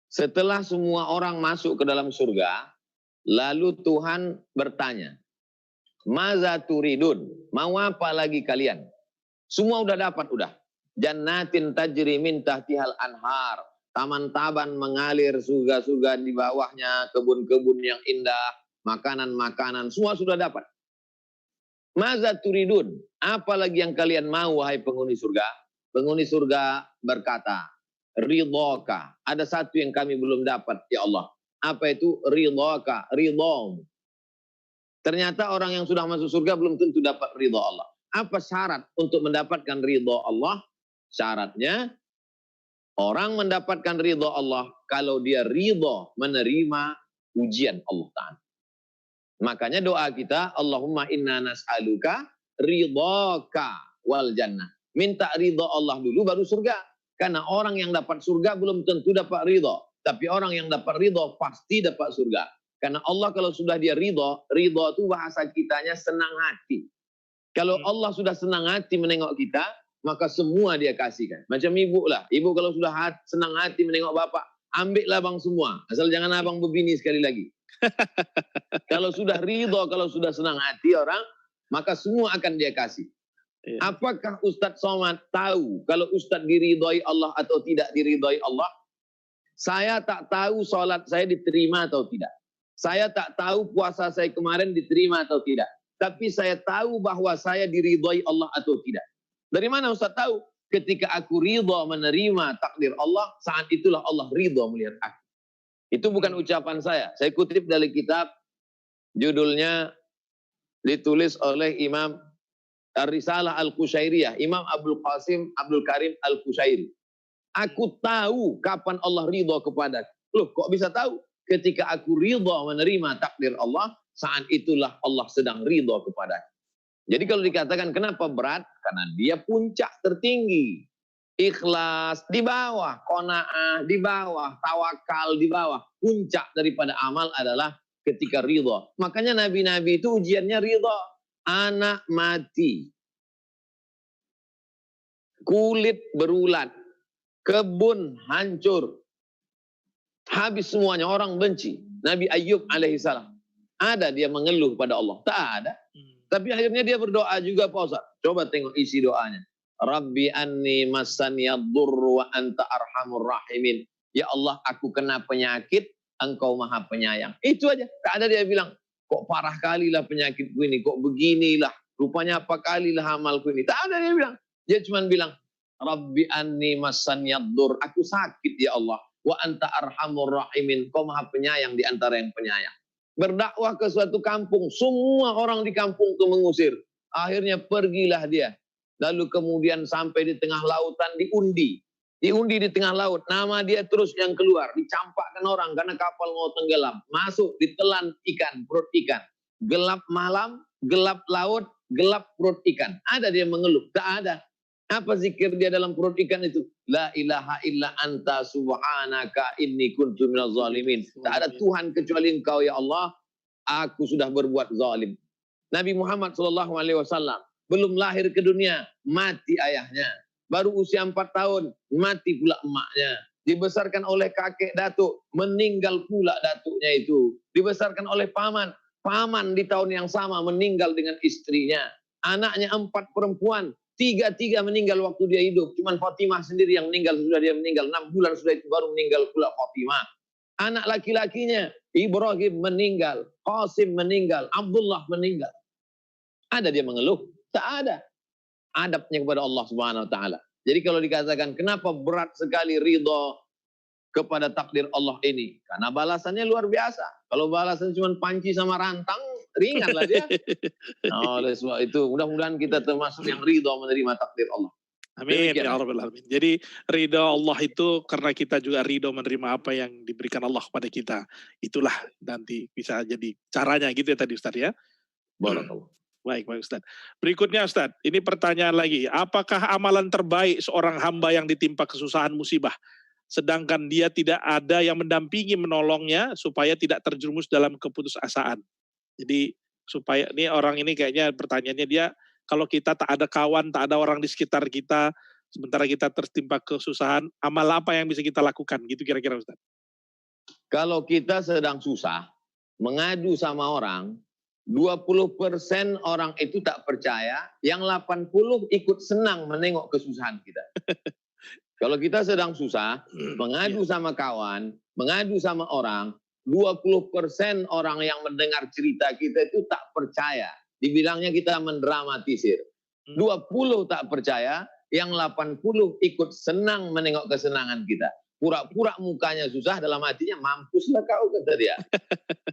Setelah semua orang masuk ke dalam surga, lalu Tuhan bertanya, "Maza turidun? Mau apa lagi kalian?" Semua udah dapat, udah. Jannatin tajri min tahtihal anhar. Taman-taman mengalir, surga-surga di bawahnya, kebun-kebun yang indah, makanan-makanan, semua sudah dapat. Maza turidun? Apa lagi yang kalian mau, wahai penghuni surga? Penghuni surga berkata, ridhoka. Ada satu yang kami belum dapat, ya Allah. Apa itu ridhoka? Ridhom. Ternyata orang yang sudah masuk surga belum tentu dapat ridho Allah. Apa syarat untuk mendapatkan ridho Allah? Syaratnya, orang mendapatkan ridho Allah kalau dia ridho menerima ujian Allah Ta'ala. Makanya doa kita, Allahumma inna nas'aluka ridhoka wal jannah. Minta ridho Allah dulu baru surga. Karena orang yang dapat surga belum tentu dapat ridho. Tapi orang yang dapat ridho pasti dapat surga. Karena Allah kalau sudah dia ridho itu bahasa kitanya senang hati. Kalau Allah sudah senang hati menengok kita, maka semua dia kasihkan. Macam ibu lah. Ibu kalau sudah senang hati menengok bapak, ambillah abang semua. Asal jangan abang berbini sekali lagi. Kalau sudah ridho, kalau sudah senang hati orang, maka semua akan dia kasih. Apakah Ustadz Somad tahu kalau Ustadz diridhoi Allah atau tidak diridhoi Allah? Saya tak tahu sholat saya diterima atau tidak. Saya tak tahu puasa saya kemarin diterima atau tidak. Tapi saya tahu bahwa saya diridhoi Allah atau tidak. Dari mana Ustadz tahu? Ketika aku ridho menerima takdir Allah, saat itulah Allah ridho melihat aku. Itu bukan ucapan saya. Saya kutip dari kitab, judulnya ditulis oleh Imam Ar-Risalah Al-Qushairiyah, Imam Abdul Qasim Abdul Karim Al-Qushairi. Aku tahu kapan Allah ridho kepadaku. Loh, kok bisa tahu? Ketika aku ridho menerima takdir Allah, saat itulah Allah sedang ridho kepadaku. Jadi kalau dikatakan kenapa berat? Karena dia puncak tertinggi. Ikhlas di bawah, qanaah di bawah, tawakal di bawah. Puncak daripada amal adalah ketika ridho. Makanya nabi-nabi itu ujiannya ridho. Anak mati, kulit berulat, kebun hancur, habis semuanya, orang benci. Nabi Ayub alaihissalam, ada dia mengeluh pada Allah? Tak ada. Tapi akhirnya dia berdoa juga Pak Ustaz. Coba tengok isi doanya. Rabbi anni massaniyadurru wa anta arhamur rahimin. Ya Allah, aku kena penyakit, engkau maha penyayang. Itu aja. Tak ada dia bilang, kok parah kali lah penyakitku ini, kok beginilah, rupanya apa kali lah amalku ini. Tak ada dia bilang. Dia cuma bilang, Rabbi anni massaniyaddur, aku sakit ya Allah. Wa anta arhamur rahimin, kau maha penyayang di antara yang penyayang. Berdakwah ke suatu kampung, semua orang di kampung itu mengusir. Akhirnya pergilah dia. Lalu kemudian sampai di tengah lautan diundi. Diundi di tengah laut, nama dia terus yang keluar, dicampakkan orang karena kapal mau tenggelam. Masuk, ditelan ikan, perut ikan. Gelap malam, gelap laut, gelap perut ikan. Ada dia mengeluh? Tak ada. Apa zikir dia dalam perut ikan itu? La ilaha illa anta subhanaka inni kuntu minaz zalimin. Tak ada Tuhan kecuali engkau ya Allah, aku sudah berbuat zalim. Nabi Muhammad SAW belum lahir ke dunia, mati ayahnya. Baru usia 4 tahun, mati pula emaknya. Dibesarkan oleh kakek datuk, meninggal pula datuknya itu. Dibesarkan oleh paman, paman di tahun yang sama meninggal dengan istrinya. Anaknya 4 perempuan, 3 meninggal waktu dia hidup. Cuman Fatimah sendiri yang meninggal, sudah dia meninggal 6 bulan sudah itu baru meninggal pula Fatimah. Anak laki-lakinya Ibrahim meninggal, Qasim meninggal, Abdullah meninggal. Ada dia mengeluh? Tak ada. Adabnya kepada Allah Subhanahu wa taala. Jadi kalau dikatakan kenapa berat sekali ridho kepada takdir Allah ini? Karena balasannya luar biasa. Kalau balasan cuma panci sama rantang, ringanlah dia. Nah, oleh sebab itu mudah-mudahan kita termasuk yang ridho menerima takdir Allah. Amin ya Rabbal Alamin. Jadi ridho Allah itu karena kita juga ridho menerima apa yang diberikan Allah kepada kita. Itulah nanti bisa jadi caranya gitu ya tadi Ustaz ya. Barakallah. Baik Ustaz. Berikutnya Ustaz, ini pertanyaan lagi. Apakah amalan terbaik seorang hamba yang ditimpa kesusahan musibah, sedangkan dia tidak ada yang mendampingi menolongnya supaya tidak terjerumus dalam keputusasaan? Jadi supaya ini orang ini kayaknya pertanyaannya dia, kalau kita tak ada kawan, tak ada orang di sekitar kita, sementara kita tertimpa kesusahan, amal apa yang bisa kita lakukan? Gitu kira-kira Ustaz. Kalau kita sedang susah, mengadu sama orang, 20% orang itu tak percaya, yang 80 ikut senang menengok kesusahan kita. Kalau kita sedang susah, mengadu sama kawan, mengadu sama orang, 20% orang yang mendengar cerita kita itu tak percaya. Dibilangnya kita mendramatisir. 20 tak percaya, yang 80 ikut senang menengok kesenangan kita. Pura-pura mukanya susah, dalam hatinya mampuslah kau, kata dia.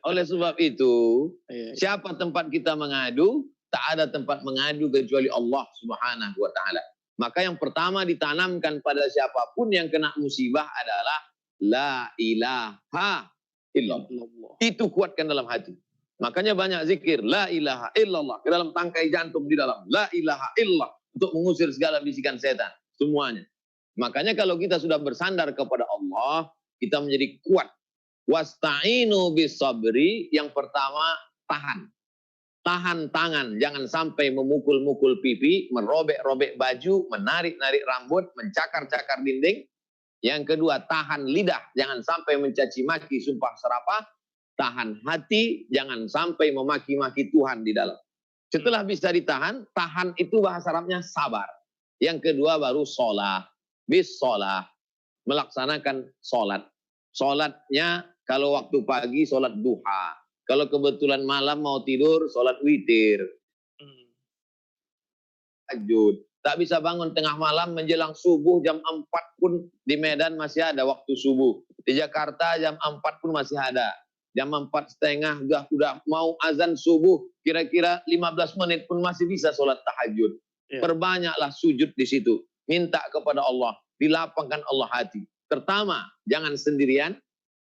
Oleh sebab itu, siapa tempat kita mengadu? Tak ada tempat mengadu kecuali Allah Subhanahu wa taala. Maka yang pertama ditanamkan pada siapapun yang kena musibah adalah la ilaha illallah. Itu kuatkan dalam hati. Makanya banyak zikir la ilaha illallah ke dalam tangkai jantung di dalam la ilaha illallah untuk mengusir segala bisikan setan semuanya. Makanya kalau kita sudah bersandar kepada Allah, kita menjadi kuat. Wasta'inu bisabri, yang pertama tahan. Tahan tangan, jangan sampai memukul-mukul pipi, merobek-robek baju, menarik-narik rambut, mencakar-cakar dinding. Yang kedua, tahan lidah, jangan sampai mencaci maki, sumpah serapah. Tahan hati, jangan sampai memaki-maki Tuhan di dalam. Setelah bisa ditahan, tahan itu bahasa Arabnya sabar. Yang kedua baru sholat. Bisolah, melaksanakan sholat. Sholatnya kalau waktu pagi sholat duha. Kalau kebetulan malam mau tidur, sholat witir. Tahajud. Tak bisa bangun tengah malam menjelang subuh jam 4 pun di Medan masih ada waktu subuh. Di Jakarta jam 4 pun masih ada. Jam 4:30 udah mau azan subuh. Kira-kira 15 menit pun masih bisa sholat tahajud. Perbanyaklah sujud di situ. Minta kepada Allah, dilapangkan Allah hati. Pertama, jangan sendirian,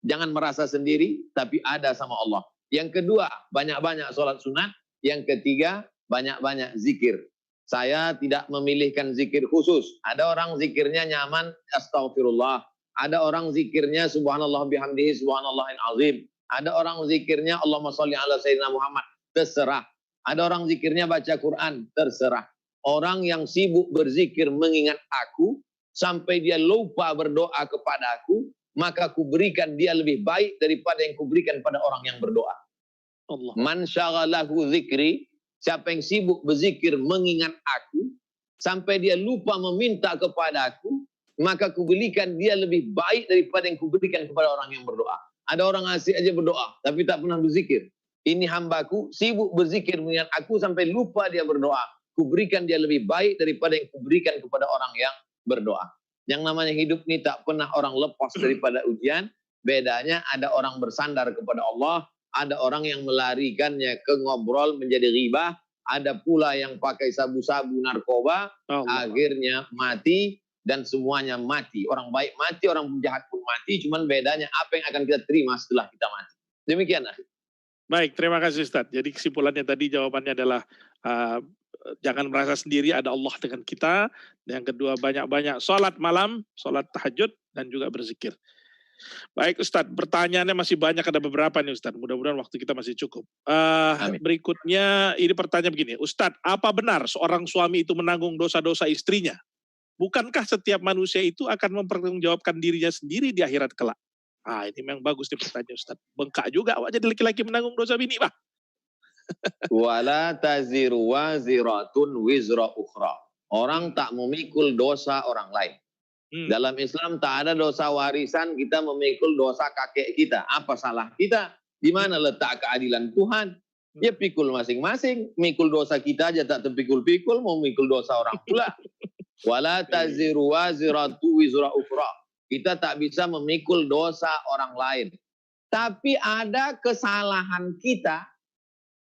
jangan merasa sendiri, tapi ada sama Allah. Yang kedua, banyak-banyak sholat sunat. Yang ketiga, banyak-banyak zikir. Saya tidak memilihkan zikir khusus. Ada orang zikirnya nyaman, astaghfirullah. Ada orang zikirnya subhanallah bihamdihi subhanallahil azim. Ada orang zikirnya Allahumma sholli ala sayyidina Muhammad. Terserah. Ada orang zikirnya baca Quran. Terserah. Orang yang sibuk berzikir mengingat aku, sampai dia lupa berdoa kepada aku, maka aku berikan dia lebih baik daripada yang kuberikan pada orang yang berdoa. Allah. Man syaghalahu zikri, siapa yang sibuk berzikir mengingat aku, sampai dia lupa meminta kepada aku, maka aku berikan dia lebih baik daripada yang kuberikan kepada orang yang berdoa. Ada orang asik aja berdoa, tapi tak pernah berzikir. Ini hambaku, sibuk berzikir mengingat aku, sampai lupa dia berdoa. Kuberikan dia lebih baik daripada yang kuberikan kepada orang yang berdoa. Yang namanya hidup ini tak pernah orang lepas daripada ujian. Bedanya ada orang bersandar kepada Allah, ada orang yang melarikannya ke ngobrol menjadi ghibah, ada pula yang pakai sabu-sabu narkoba, akhirnya mati dan semuanya mati. Orang baik mati, orang jahat pun mati, cuman bedanya apa yang akan kita terima setelah kita mati. Demikian. Baik, terima kasih Ustaz. Jadi kesimpulannya tadi jawabannya adalah jangan merasa sendiri, ada Allah dengan kita. Yang kedua, banyak-banyak sholat malam, sholat tahajud, dan juga berzikir. Baik Ustadz, pertanyaannya masih banyak, ada beberapa nih Ustadz. Mudah-mudahan waktu kita masih cukup. Berikutnya, ini pertanyaan begini. Ustadz, apa benar seorang suami itu menanggung dosa-dosa istrinya? Bukankah setiap manusia itu akan mempertanggungjawabkan dirinya sendiri di akhirat kelak? Ini memang bagus nih pertanyaan Ustadz. Bengkak juga awak jadi laki-laki menanggung dosa bini, Pak. Wala taziru waziratun wizra ukhra. Orang tak memikul dosa orang lain. Dalam Islam tak ada dosa warisan kita memikul dosa kakek kita. Apa salah kita? Di mana letak keadilan Tuhan? Ya pikul masing-masing. Mikul dosa kita aja tak terpikul-pikul, mau mikul dosa orang pula. Wala taziru waziratu wizra ukhra. Kita tak bisa memikul dosa orang lain. Tapi ada kesalahan kita.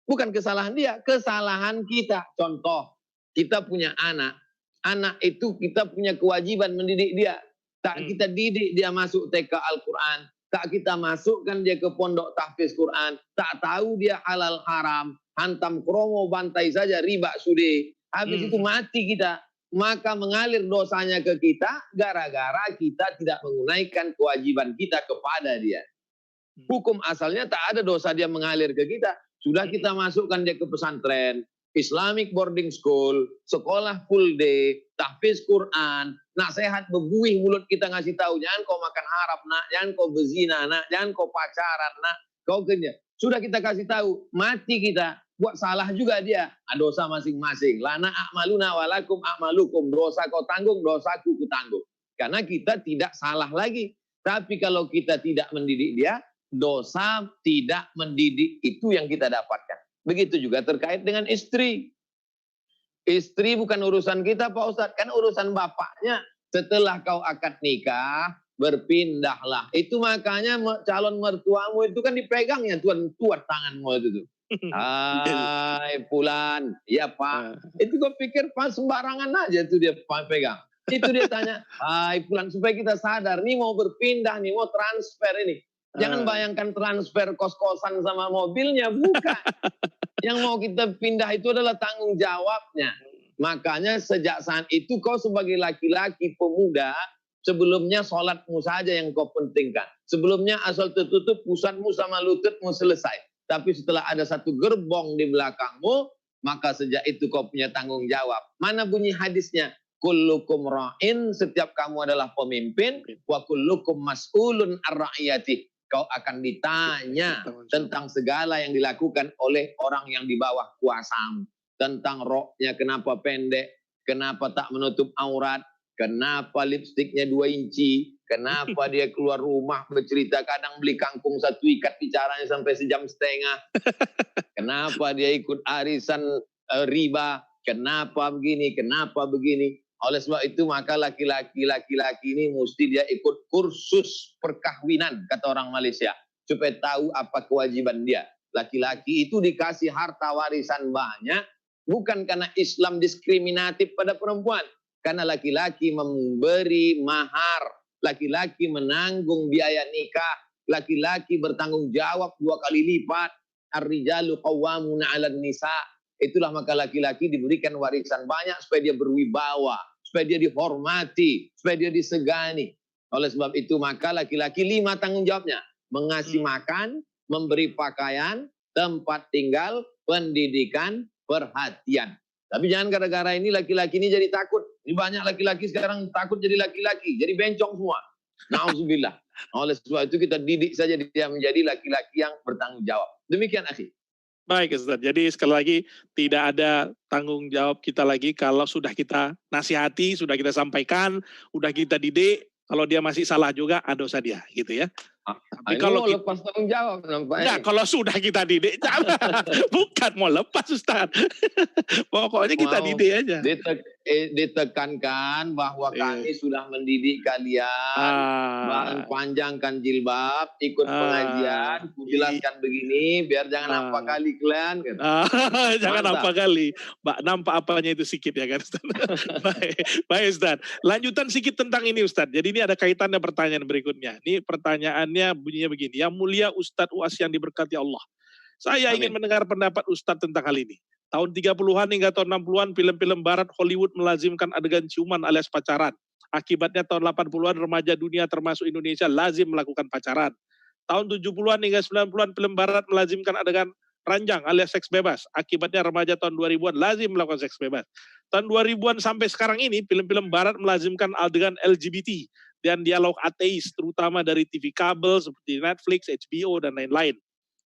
Bukan kesalahan dia, kesalahan kita. Contoh, kita punya anak. Anak itu kita punya kewajiban mendidik dia. Tak kita didik dia masuk TK Al-Quran. Tak kita masukkan dia ke pondok tahfiz Quran. Tak tahu dia halal haram. Hantam kromo bantai saja riba sude. Habis itu mati kita. Maka mengalir dosanya ke kita gara-gara kita tidak menunaikan kewajiban kita kepada dia. Hukum asalnya tak ada dosa dia mengalir ke kita. Sudah kita masukkan dia ke pesantren, Islamic boarding school, sekolah full day, tahfiz Quran, nasihat bebuih mulut kita ngasih tahu, jangan kau makan haram nak, jangan kau berzina nak, jangan kau pacaran nak, kau kerja. Sudah kita kasih tahu, mati kita, buat salah juga dia, dosa masing-masing. Lana a'maluna walakum a'malukum, dosa kau tanggung, dosaku ku tanggung. Karena kita tidak salah lagi. Tapi kalau kita tidak mendidik dia, dosa tidak mendidik itu yang kita dapatkan. Begitu juga terkait dengan istri. Istri bukan urusan kita Pak Ustadz, kan urusan bapaknya. Setelah kau akad nikah, berpindahlah. Itu makanya calon mertuamu itu kan dipegangnya tuan tanganmu itu tuh. Hai Fulan, ya Pak. Itu gue pikir Pak sembarangan aja tuh dia pegang. Itu dia tanya, hai Fulan, supaya kita sadar, nih mau berpindah nih, mau transfer ini. Jangan bayangkan transfer kos-kosan sama mobilnya, bukan. Yang mau kita pindah itu adalah tanggung jawabnya. Makanya sejak saat itu kau sebagai laki-laki pemuda, sebelumnya sholatmu saja yang kau pentingkan. Sebelumnya asal tertutup pusatmu sama lututmu selesai. Tapi setelah ada satu gerbong di belakangmu, maka sejak itu kau punya tanggung jawab. Mana bunyi hadisnya? Kullukum ra'in, setiap kamu adalah pemimpin, wa kullukum mas'ulun ar-ra'iyati. Kau akan ditanya tentang segala yang dilakukan oleh orang yang di bawah kuasamu. Tentang roknya kenapa pendek, kenapa tak menutup aurat, kenapa lipstiknya 2 inci, kenapa dia keluar rumah bercerita kadang beli kangkung 1 ikat bicaranya sampai 1,5 jam. Kenapa dia ikut arisan riba, kenapa begini, kenapa begini. Oleh sebab itu maka laki-laki ini mesti dia ikut kursus perkahwinan kata orang Malaysia supaya tahu apa kewajiban dia. Laki-laki itu dikasih harta warisan banyak bukan karena Islam diskriminatif pada perempuan, karena laki-laki memberi mahar, laki-laki menanggung biaya nikah, laki-laki bertanggung jawab 2 kali lipat. Ar-rijalu qawwamuna 'alan nisa. Itulah maka laki-laki diberikan warisan banyak supaya dia berwibawa, supaya dia dihormati, supaya dia disegani. Oleh sebab itu maka laki-laki 5 tanggung jawabnya. Mengasih makan, memberi pakaian, tempat tinggal, pendidikan, perhatian. Tapi jangan gara-gara ini laki-laki ini jadi takut. Ini banyak laki-laki sekarang takut jadi laki-laki, jadi bencong semua. Na'udzubillah. Oleh sebab itu kita didik saja dia menjadi laki-laki yang bertanggung jawab. Demikian akhi. Baik Ustaz, jadi sekali lagi tidak ada tanggung jawab kita lagi kalau sudah kita nasihati, sudah kita sampaikan, sudah kita didik, kalau dia masih salah juga, dosa dia, gitu ya. Tapi kalau mau lepas tanggung jawab nampaknya. Enggak, kalau sudah kita didik, jangan. Bukan mau lepas Ustaz. Pokoknya kita didik aja. Ditekankan bahwa kami sudah mendidik kalian, panjangkan jilbab, ikut pengajian, jelaskan begini, biar jangan nampak kali kalian. Kan? Jangan nampak kali. Nampak apanya itu sedikit ya kan Ustaz. Baik Ustaz. Lanjutan sedikit tentang ini Ustaz. Jadi ini ada kaitannya pertanyaan berikutnya. Ini pertanyaannya bunyinya begini. Yang mulia Ustadz UAS yang diberkati Allah. Saya ingin mendengar pendapat Ustadz tentang hal ini. Tahun 30-an hingga tahun 60-an film-film barat Hollywood melazimkan adegan ciuman alias pacaran. Akibatnya tahun 80-an remaja dunia termasuk Indonesia lazim melakukan pacaran. Tahun 70-an hingga 90-an film barat melazimkan adegan ranjang alias seks bebas. Akibatnya remaja tahun 2000-an lazim melakukan seks bebas. Tahun 2000-an sampai sekarang ini film-film barat melazimkan adegan LGBT dan dialog ateis terutama dari TV kabel seperti Netflix, HBO dan lain-lain.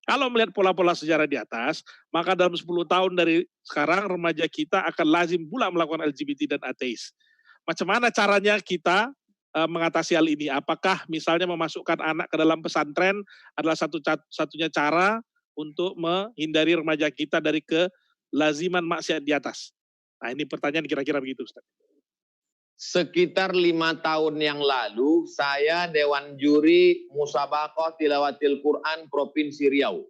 Kalau melihat pola-pola sejarah di atas, maka dalam 10 tahun dari sekarang remaja kita akan lazim pula melakukan LGBT dan ateis. Macam mana caranya kita mengatasi hal ini? Apakah misalnya memasukkan anak ke dalam pesantren adalah satunya cara untuk menghindari remaja kita dari kelaziman maksiat di atas? Nah, ini pertanyaan kira-kira begitu, Ustaz. Sekitar 5 tahun yang lalu, saya Dewan Juri Musabaqah Tilawatil Quran Provinsi Riau.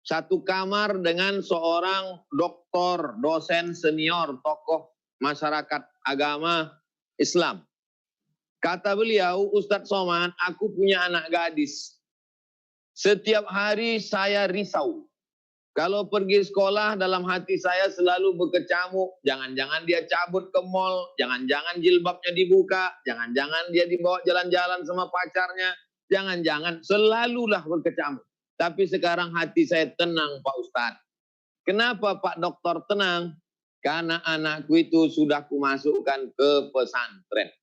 Satu kamar dengan seorang doktor, dosen senior, tokoh masyarakat agama Islam. Kata beliau, Ustadz Somad, aku punya anak gadis. Setiap hari saya risau. Kalau pergi sekolah dalam hati saya selalu berkecamuk. Jangan-jangan dia cabut ke mall. Jangan-jangan jilbabnya dibuka. Jangan-jangan dia dibawa jalan-jalan sama pacarnya. Jangan-jangan selalulah berkecamuk. Tapi sekarang hati saya tenang Pak Ustadz. Kenapa Pak Dokter tenang? Karena anakku itu sudah kumasukkan ke pesantren.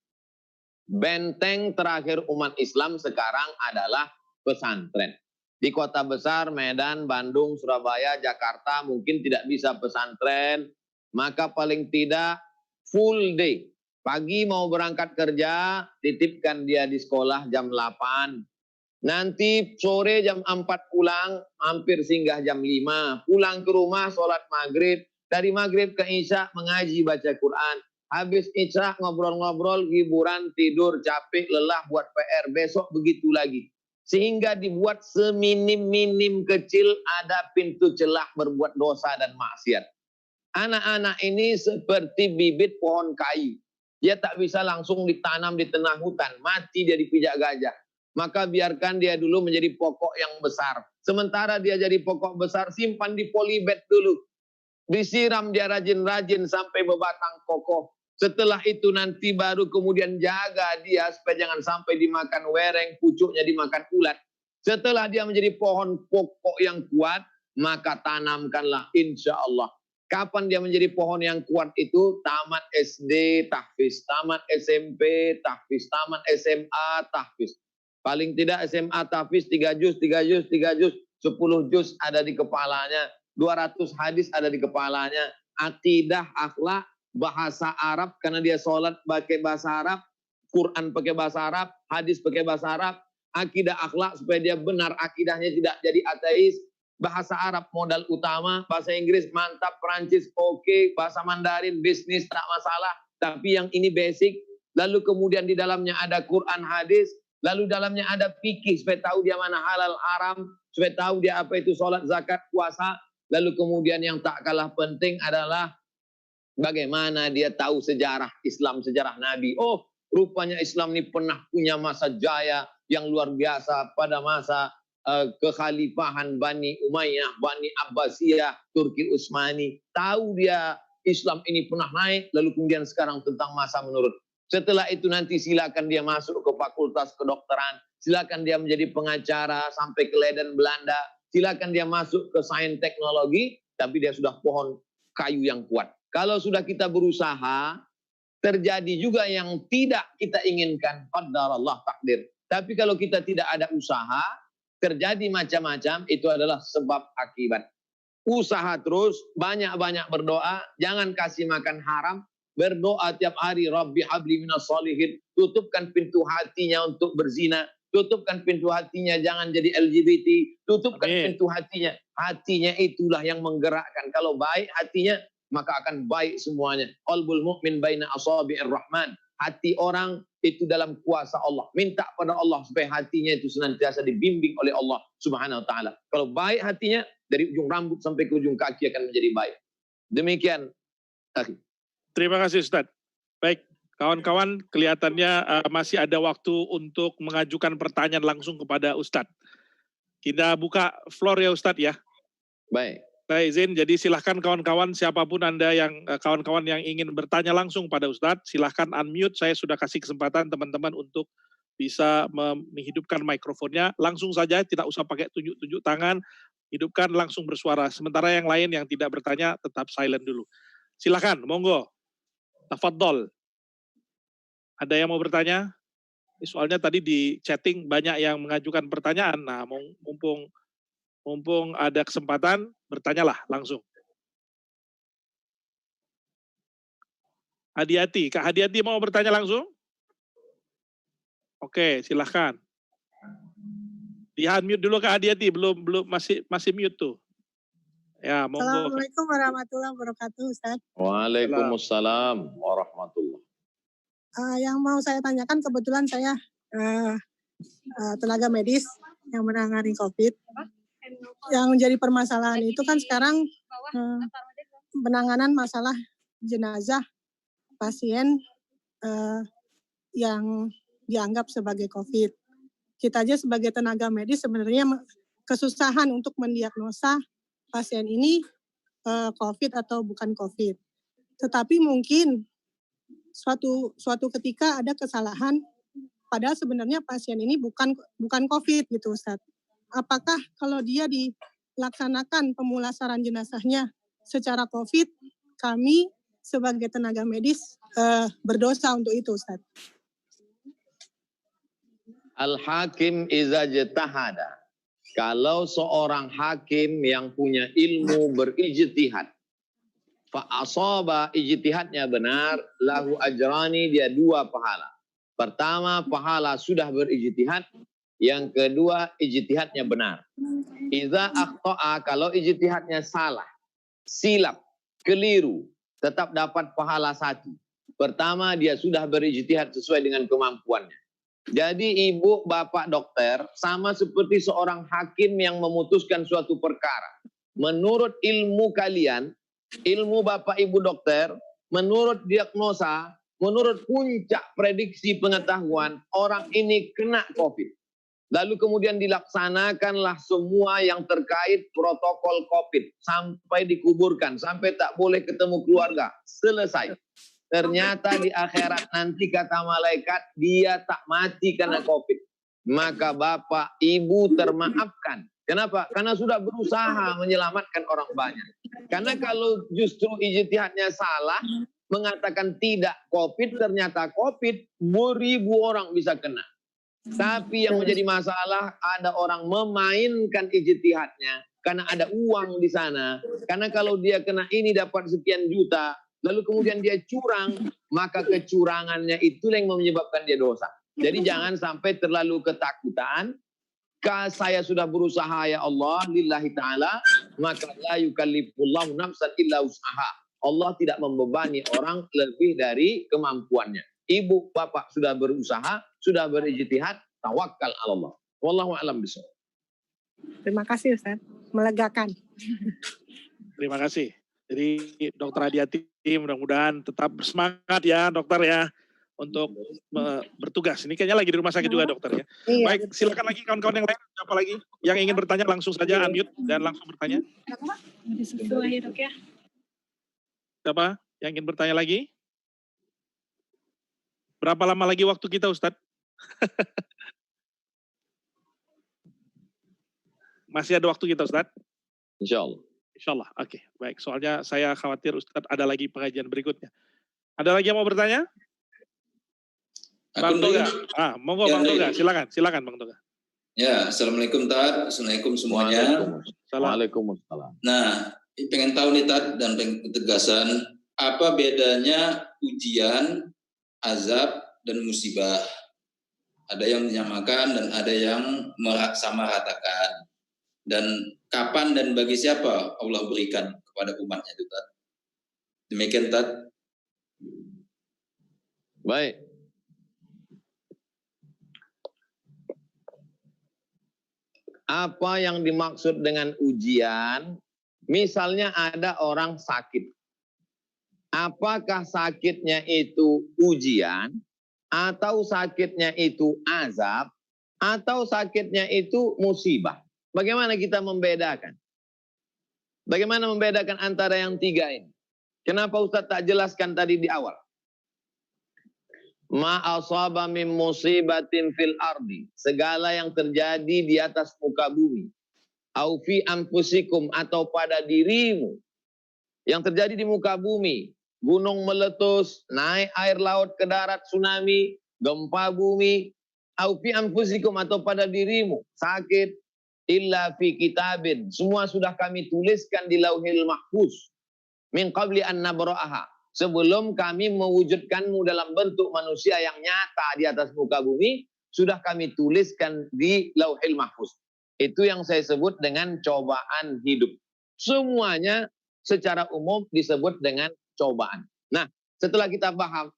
Benteng terakhir umat Islam sekarang adalah pesantren. Di kota besar, Medan, Bandung, Surabaya, Jakarta mungkin tidak bisa pesantren, maka paling tidak full day. Pagi mau berangkat kerja, titipkan dia di sekolah jam 8. Nanti sore jam 4 pulang, hampir singgah jam 5. Pulang ke rumah, sholat maghrib. Dari maghrib ke isya mengaji baca Quran. Habis isya ngobrol-ngobrol, hiburan, tidur, capek, lelah, buat PR. Besok begitu lagi. Sehingga dibuat seminim-minim kecil ada pintu celah berbuat dosa dan maksiat. Anak-anak ini seperti bibit pohon kayu. Dia tak bisa langsung ditanam di tengah hutan. Mati dia dipijak gajah. Maka biarkan dia dulu menjadi pokok yang besar. Sementara dia jadi pokok besar, simpan di polybag dulu. Disiram dia rajin-rajin sampai berbatang kokoh. Setelah itu nanti baru kemudian jaga dia supaya jangan sampai dimakan wereng, pucuknya dimakan ulat. Setelah dia menjadi pohon pokok yang kuat, maka tanamkanlah insya Allah. Kapan dia menjadi pohon yang kuat itu? Tamat SD, tahfiz. Tamat SMP, tahfiz. Tamat SMA, tahfiz. Paling tidak SMA tahfiz 3 juz, 3 juz, 3 juz. 10 juz ada di kepalanya. 200 hadis ada di kepalanya. Akidah, akhlak, bahasa Arab karena dia sholat pakai bahasa Arab, Quran pakai bahasa Arab, hadis pakai bahasa Arab, akidah akhlak supaya dia benar akidahnya tidak jadi ateis, bahasa Arab modal utama, bahasa Inggris mantap, Perancis oke, bahasa Mandarin bisnis tak masalah, tapi yang ini basic, lalu kemudian di dalamnya ada Quran hadis, lalu dalamnya ada fikih supaya tahu dia mana halal haram, supaya tahu dia apa itu sholat zakat puasa, lalu kemudian yang tak kalah penting adalah bagaimana dia tahu sejarah Islam, sejarah Nabi. Oh, rupanya Islam ini pernah punya masa jaya yang luar biasa pada masa kekhalifahan Bani Umayyah, Bani Abbasiyah, Turki Utsmani. Tahu dia Islam ini pernah naik, lalu kemudian sekarang tentang masa menurun. Setelah itu nanti silakan dia masuk ke fakultas kedokteran, silakan dia menjadi pengacara sampai ke Leiden Belanda, silakan dia masuk ke sains teknologi, tapi dia sudah pohon kayu yang kuat. Kalau sudah kita berusaha, terjadi juga yang tidak kita inginkan, qadarullah takdir. Tapi kalau kita tidak ada usaha, terjadi macam-macam, itu adalah sebab akibat. Usaha terus, banyak-banyak berdoa, jangan kasih makan haram, berdoa tiap hari, Rabbi habli minas solihin, tutupkan pintu hatinya untuk berzina, tutupkan pintu hatinya jangan jadi LGBT, tutupkan pintu hatinya. Hatinya itulah yang menggerakkan. Kalau baik hatinya, maka akan baik semuanya. Qalbul mu'min baina asabi'ir rahman. Hati orang itu dalam kuasa Allah. Minta pada Allah supaya hatinya itu senantiasa dibimbing oleh Allah Subhanahu wa taala. Kalau baik hatinya, dari ujung rambut sampai ke ujung kaki akan menjadi baik. Demikian. Terima kasih Ustadz. Baik, kawan-kawan kelihatannya masih ada waktu untuk mengajukan pertanyaan langsung kepada Ustadz. Kita buka floor ya Ustadz ya. Baik. Saya izin, jadi silahkan kawan-kawan siapapun Anda yang kawan-kawan yang ingin bertanya langsung pada Ustadz, silahkan unmute. Saya sudah kasih kesempatan teman-teman untuk bisa menghidupkan mikrofonnya. Langsung saja, tidak usah pakai tunjuk-tunjuk tangan, hidupkan langsung bersuara. Sementara yang lain yang tidak bertanya tetap silent dulu. Silahkan, monggo. Tafadhol. Ada yang mau bertanya? Soalnya tadi di chatting banyak yang mengajukan pertanyaan. Nah, mumpung ada kesempatan, bertanyalah langsung. Hadiati, Kak Hadiati mau bertanya langsung? Oke, silahkan. Di unmute dulu Kak Hadiati, belum masih mute tuh. Ya, monggo. Assalamualaikum warahmatullahi wabarakatuh, Ustaz. Waalaikumsalam warahmatullahi. Yang mau saya tanyakan, kebetulan saya tenaga medis yang menangani COVID. Yang menjadi permasalahan itu kan sekarang penanganan masalah jenazah pasien yang dianggap sebagai COVID. Kita aja sebagai tenaga medis sebenarnya kesusahan untuk mendiagnosa pasien ini COVID atau bukan COVID. Tetapi mungkin suatu ketika ada kesalahan, padahal sebenarnya pasien ini bukan COVID gitu, Ustaz. Apakah kalau dia dilaksanakan pemulasaran jenazahnya secara COVID, kami sebagai tenaga medis berdosa untuk itu, Ustaz? Al-hakim iza jatahada. Kalau seorang hakim yang punya ilmu berijtihad, fa'asaba ijtihadnya benar, lahu ajrani, dia 2 pahala. Pertama, pahala sudah berijtihad. Yang kedua, ijtihadnya benar. Iza akhta'a, kalau ijtihadnya salah, silap, keliru, tetap dapat pahala 1. Pertama, dia sudah berijtihad sesuai dengan kemampuannya. Jadi ibu, bapak dokter, sama seperti seorang hakim yang memutuskan suatu perkara. Menurut ilmu kalian, ilmu bapak ibu dokter, menurut diagnosa, menurut puncak prediksi pengetahuan, orang ini kena COVID. Lalu kemudian dilaksanakanlah semua yang terkait protokol COVID. Sampai dikuburkan, sampai tak boleh ketemu keluarga. Selesai. Ternyata di akhirat nanti kata malaikat, dia tak mati karena COVID. Maka bapak, ibu termaafkan. Kenapa? Karena sudah berusaha menyelamatkan orang banyak. Karena kalau justru ijtihadnya salah, mengatakan tidak COVID, ternyata COVID, beribu orang bisa kena. Tapi yang menjadi masalah, ada orang memainkan ijtihadnya karena ada uang di sana. Karena kalau dia kena ini dapat sekian juta, lalu kemudian dia curang, maka kecurangannya itu yang menyebabkan dia dosa. Jadi jangan sampai terlalu ketakutan. Saya sudah berusaha ya Allah, lillahi ta'ala, maka la yukallifullahu nafsan illa usaha. Allah tidak membebani orang lebih dari kemampuannya. Ibu, bapak sudah berusaha, sudah berijtihad, tawakkal Allah. Wallahu a'lam bishawab. Terima kasih, Ustaz. Melegakan. Terima kasih. Jadi Dokter Hadiati mudah-mudahan tetap bersemangat ya dokter ya untuk bertugas. Ini kayaknya lagi di rumah sakit juga dokter ya. Iya. Baik, silakan lagi kawan-kawan yang lain. Apa lagi yang ingin bertanya langsung saja unmute dan langsung bertanya. Siapa yang ingin bertanya lagi? Berapa lama lagi waktu kita, Ustadz? Masih ada waktu kita, Ustadz? Insya Allah. Insya Allah, oke. Baik, soalnya saya khawatir Ustadz ada lagi pengajian berikutnya. Ada lagi yang mau bertanya? Bang Toga. Monggo Bang Toga, silakan Bang Toga. Ya, Assalamualaikum Tad, Assalamualaikum semuanya. Waalaikumsalam. Nah, pengen tahu nih Tad dan pengen ketegasan, apa bedanya ujian, azab, dan musibah? Ada yang menyamakan dan ada yang meratakan. Dan kapan dan bagi siapa Allah berikan kepada umatnya itu Tad? Demikian Tad. Baik. Apa yang dimaksud dengan ujian? Misalnya ada orang sakit. Apakah sakitnya itu ujian, atau sakitnya itu azab, atau sakitnya itu musibah? Bagaimana kita membedakan? Bagaimana membedakan antara yang tiga ini? Kenapa Ustaz tak jelaskan tadi di awal? Ma asaba min musibatin fil ardi. Segala yang terjadi di atas muka bumi. Au fi anfusikum, atau pada dirimu. Yang terjadi di muka bumi. Gunung meletus, naik air laut ke darat, tsunami, gempa bumi. Au fi anfusikum, atau pada dirimu. Sakit. Illa fi kitabin. Semua sudah kami tuliskan di lauhil mahfuz. Min qabli an nabra'aha. Sebelum kami mewujudkanmu dalam bentuk manusia yang nyata di atas muka bumi, sudah kami tuliskan di lauhil mahfuz. Itu yang saya sebut dengan cobaan hidup. Semuanya secara umum disebut dengan cobaan. Nah, setelah kita paham,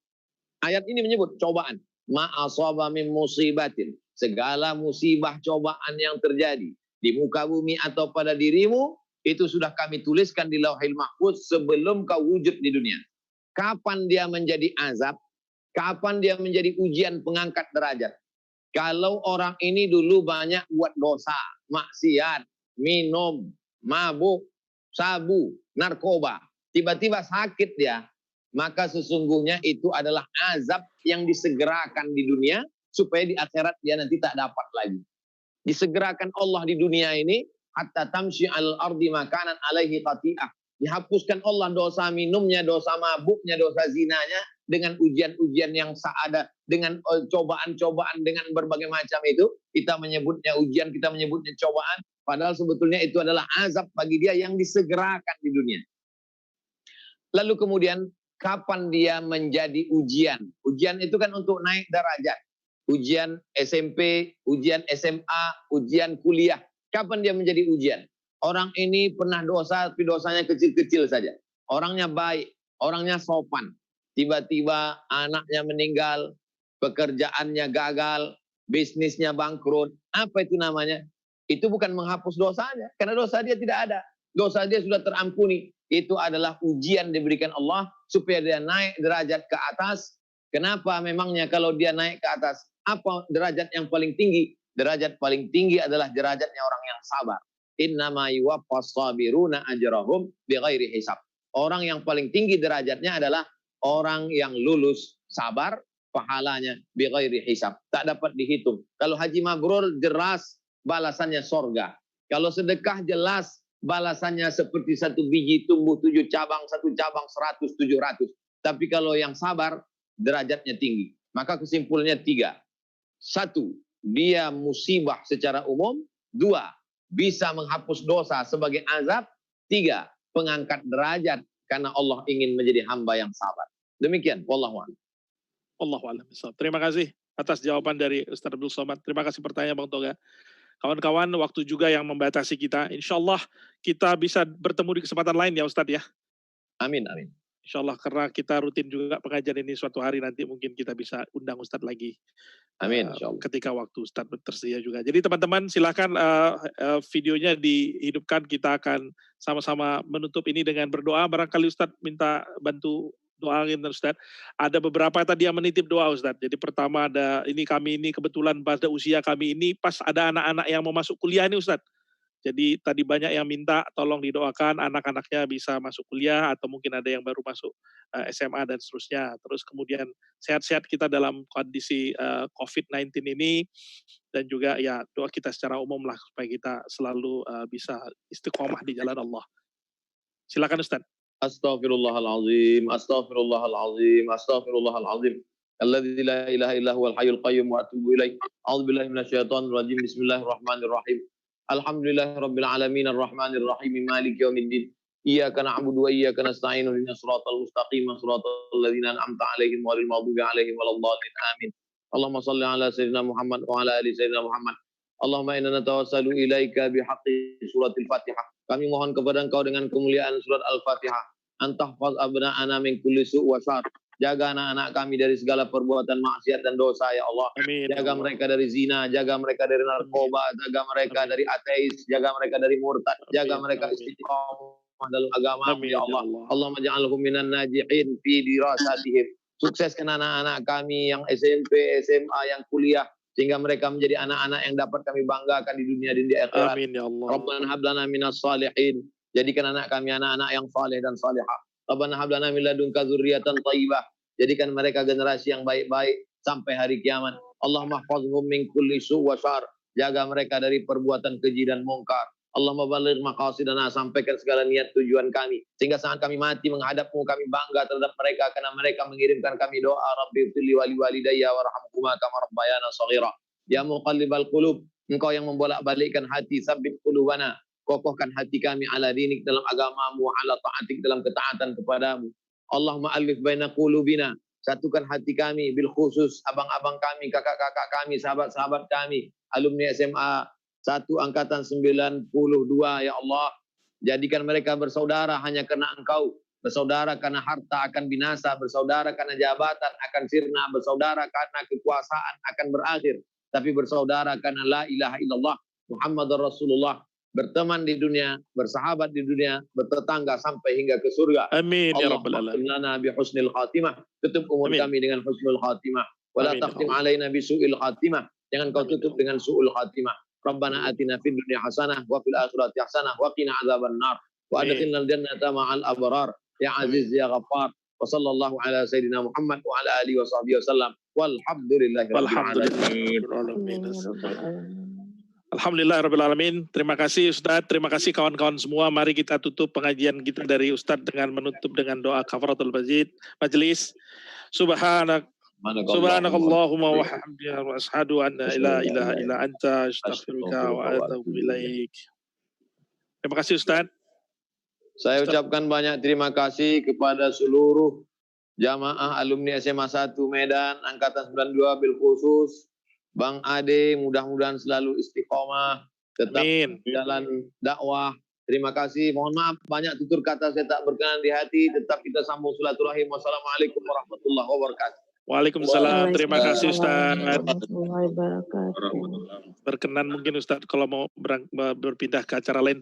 ayat ini menyebut cobaan. Ma asaba min musibatin. Segala musibah cobaan yang terjadi di muka bumi atau pada dirimu, itu sudah kami tuliskan di lauhil mahfuz sebelum kau wujud di dunia. Kapan dia menjadi azab? Kapan dia menjadi ujian pengangkat derajat? Kalau orang ini dulu banyak buat dosa, maksiat, minum, mabuk, sabu, narkoba. Tiba-tiba sakit dia. Maka sesungguhnya itu adalah azab yang disegerakan di dunia. Supaya di akhirat dia nanti tak dapat lagi. Disegerakan Allah di dunia ini. Hatta tamshi al ardi makanan alaihi qati'ah. Dihapuskan Allah dosa minumnya, dosa mabuknya, dosa zinanya dengan ujian-ujian yang ada, dengan cobaan-cobaan, dengan berbagai macam itu. Kita menyebutnya ujian, kita menyebutnya cobaan. Padahal sebetulnya itu adalah azab bagi dia yang disegerakan di dunia. Lalu kemudian kapan dia menjadi ujian? Ujian itu kan untuk naik derajat. Ujian SMP, ujian SMA, ujian kuliah. Kapan dia menjadi ujian? Orang ini pernah dosa, tapi dosanya kecil-kecil saja. Orangnya baik, orangnya sopan. Tiba-tiba anaknya meninggal, pekerjaannya gagal, bisnisnya bangkrut. Apa itu namanya? Itu bukan menghapus dosanya, karena dosa dia tidak ada. Dosa dia sudah terampuni. Itu adalah ujian diberikan Allah, supaya dia naik derajat ke atas. Kenapa memangnya kalau dia naik ke atas? Apa derajat yang paling tinggi? Derajat paling tinggi adalah derajatnya orang yang sabar. Innama yuwaffas sabiruna ajrahum bighairi hisab. Orang yang paling tinggi derajatnya adalah orang yang lulus sabar, pahalanya bighairi hisab. Tak dapat dihitung. Kalau haji mabrur jelas balasannya sorga. Kalau sedekah jelas balasannya seperti satu biji tumbuh 7 cabang, 1 cabang 100, 700. Tapi kalau yang sabar derajatnya tinggi. Maka kesimpulannya 3. 1, dia musibah secara umum. 2, bisa menghapus dosa sebagai azab. 3, pengangkat derajat karena Allah ingin menjadi hamba yang sabar. Demikian, wallahu a'lam. Allahu a'lam. Terima kasih atas jawaban dari Ustaz Abdul Somad. Terima kasih pertanyaan Bang Toga. Kawan-kawan, waktu juga yang membatasi kita. Insya Allah kita bisa bertemu di kesempatan lain ya Ustaz ya. Amin, amin. Insya Allah, karena kita rutin juga pengajian ini, suatu hari nanti mungkin kita bisa undang Ustadz lagi. Amin, insya Allah. Ketika waktu Ustadz tersedia juga. Jadi teman-teman silakan videonya dihidupkan, kita akan sama-sama menutup ini dengan berdoa. Barangkali Ustadz minta bantu doain Ustadz. Ada beberapa tadi yang menitip doa Ustadz. Jadi pertama ada, kami ini kebetulan pada usia kami ini pas ada anak-anak yang mau masuk kuliah ini Ustadz. Jadi tadi banyak yang minta tolong didoakan anak-anaknya bisa masuk kuliah atau mungkin ada yang baru masuk SMA dan seterusnya. Terus kemudian sehat-sehat kita dalam kondisi COVID-19 ini dan juga ya doa kita secara umum lah supaya kita selalu bisa istiqomah di jalan Allah. Silakan Ustaz. Astaghfirullahalazim, astaghfirullahalazim, astaghfirullahalazim. Alladzi la ilaha illa huwal hayyul qayyum wa atubu ilaih. A'udzubillahi minasyaitonir rajim. Bismillahirrahmanirrahim. Alhamdulillahirabbil alamin arrahmanir rahim maliki yaumiddin. Iyyaka na'budu wa iyyaka nasta'in ihdinas siratal mustaqim siratal ladzina an'amta 'alaihim ghairil maghdubi 'alaihim waladdallin. Amin. Allahumma shalli 'ala sayyidina Muhammad wa 'ala ali sayyidina Muhammad. Allahumma inna natawassalu ilaika bihaqqi suratil Fatihah. Kami mohon kepada Engkau dengan kemuliaan surat Al-Fatihah. Antahfaz abna'ana min kulli su' wa syarr. Jaga anak-anak kami dari segala perbuatan maksiat dan dosa ya Allah. Amin. Jaga mereka dari zina, jaga mereka dari narkoba, jaga mereka dari ateis, jaga mereka dari murtad, jaga mereka istiqomah dalam agama ya Allah. Allahumma ja'alhum minan najihin fi dirasatihim. Sukseskan anak-anak kami yang SMP, SMA, yang kuliah sehingga mereka menjadi anak-anak yang dapat kami banggakan di dunia dan di akhirat. Amin ya Allah. Rabbana hab lana minas salihin Jadikan anak kami anak-anak yang saleh dan salihah. Rabbana hab lana min ladunka dzurriyyatan thayyibah. Jadikan mereka generasi yang baik-baik sampai hari kiamat. Allahumma ihfazhum min kulli su' wa syar. Jaga mereka dari perbuatan keji dan mungkar. Allahumma balligh maqasidana, sampaikan segala niat tujuan kami. Sehingga saat kami mati menghadapmu, kami bangga terhadap mereka karena mereka mengirimkan kami doa, Rabbi fili wali walidayya warhamhuma kama rabbayana shaghira. Ya muqallibal qulub, engkau yang membolak-balikkan hati, sabbit qulubana, kokohkan hati kami ala dinik dalam agamamu, ala ta'atik dalam ketaatan kepadamu. Allahumma alif baina qulubina, satukan hati kami, bil khusus abang-abang kami, kakak-kakak kami, sahabat-sahabat kami, alumni SMA 1 angkatan 92, ya Allah. Jadikan mereka bersaudara hanya karena engkau. Bersaudara karena harta akan binasa, bersaudara karena jabatan akan sirna, bersaudara karena kekuasaan akan berakhir. Tapi bersaudara karena la ilaha illallah Muhammadur Rasulullah. Berteman di dunia, bersahabat di dunia, bertetangga sampai hingga ke surga. Amin ya rabbal alamin. Allahumma bi husnil khatimah. Tutup umur kami dengan husnul khatimah. Wala taqtim alaina bi su'il khatimah. Jangan kau tutup dengan su'ul khatimah. Rabbana atina fid dunya hasanah wa fil akhirati hasanah wa qina adzabannar wa adkhilnal jannata ma'al abrar ya aziz ya ghaffar wa sallallahu ala sayidina Muhammad wa ala alihi wa sahbihi wasallam walhamdulillahi rabbil alamin. Alhamdulillah rabbil alamin. Terima kasih Ustadz, terima kasih kawan-kawan semua. Mari kita tutup pengajian kita dari Ustadz dengan menutup dengan doa kafaratul majlis. Subhanakallahumma wa hamdika wa asyhadu an la ilaha illa anta astaghfiruka wa atubu ilaik. Terima kasih Ustaz. Saya ucapkan banyak terima kasih kepada seluruh jamaah alumni SMA 1 Medan angkatan 92 bil khusus Bang Ade, mudah-mudahan selalu istiqomah, tetap jalan dakwah. Terima kasih. Mohon maaf banyak tutur kata saya tak berkenan di hati, tetap kita sambung silaturahim. Wassalamualaikum warahmatullahi wabarakatuh. Waalaikumsalam. Terima kasih Ustaz. Berkenan mungkin Ustaz kalau mau berpindah ke acara lain.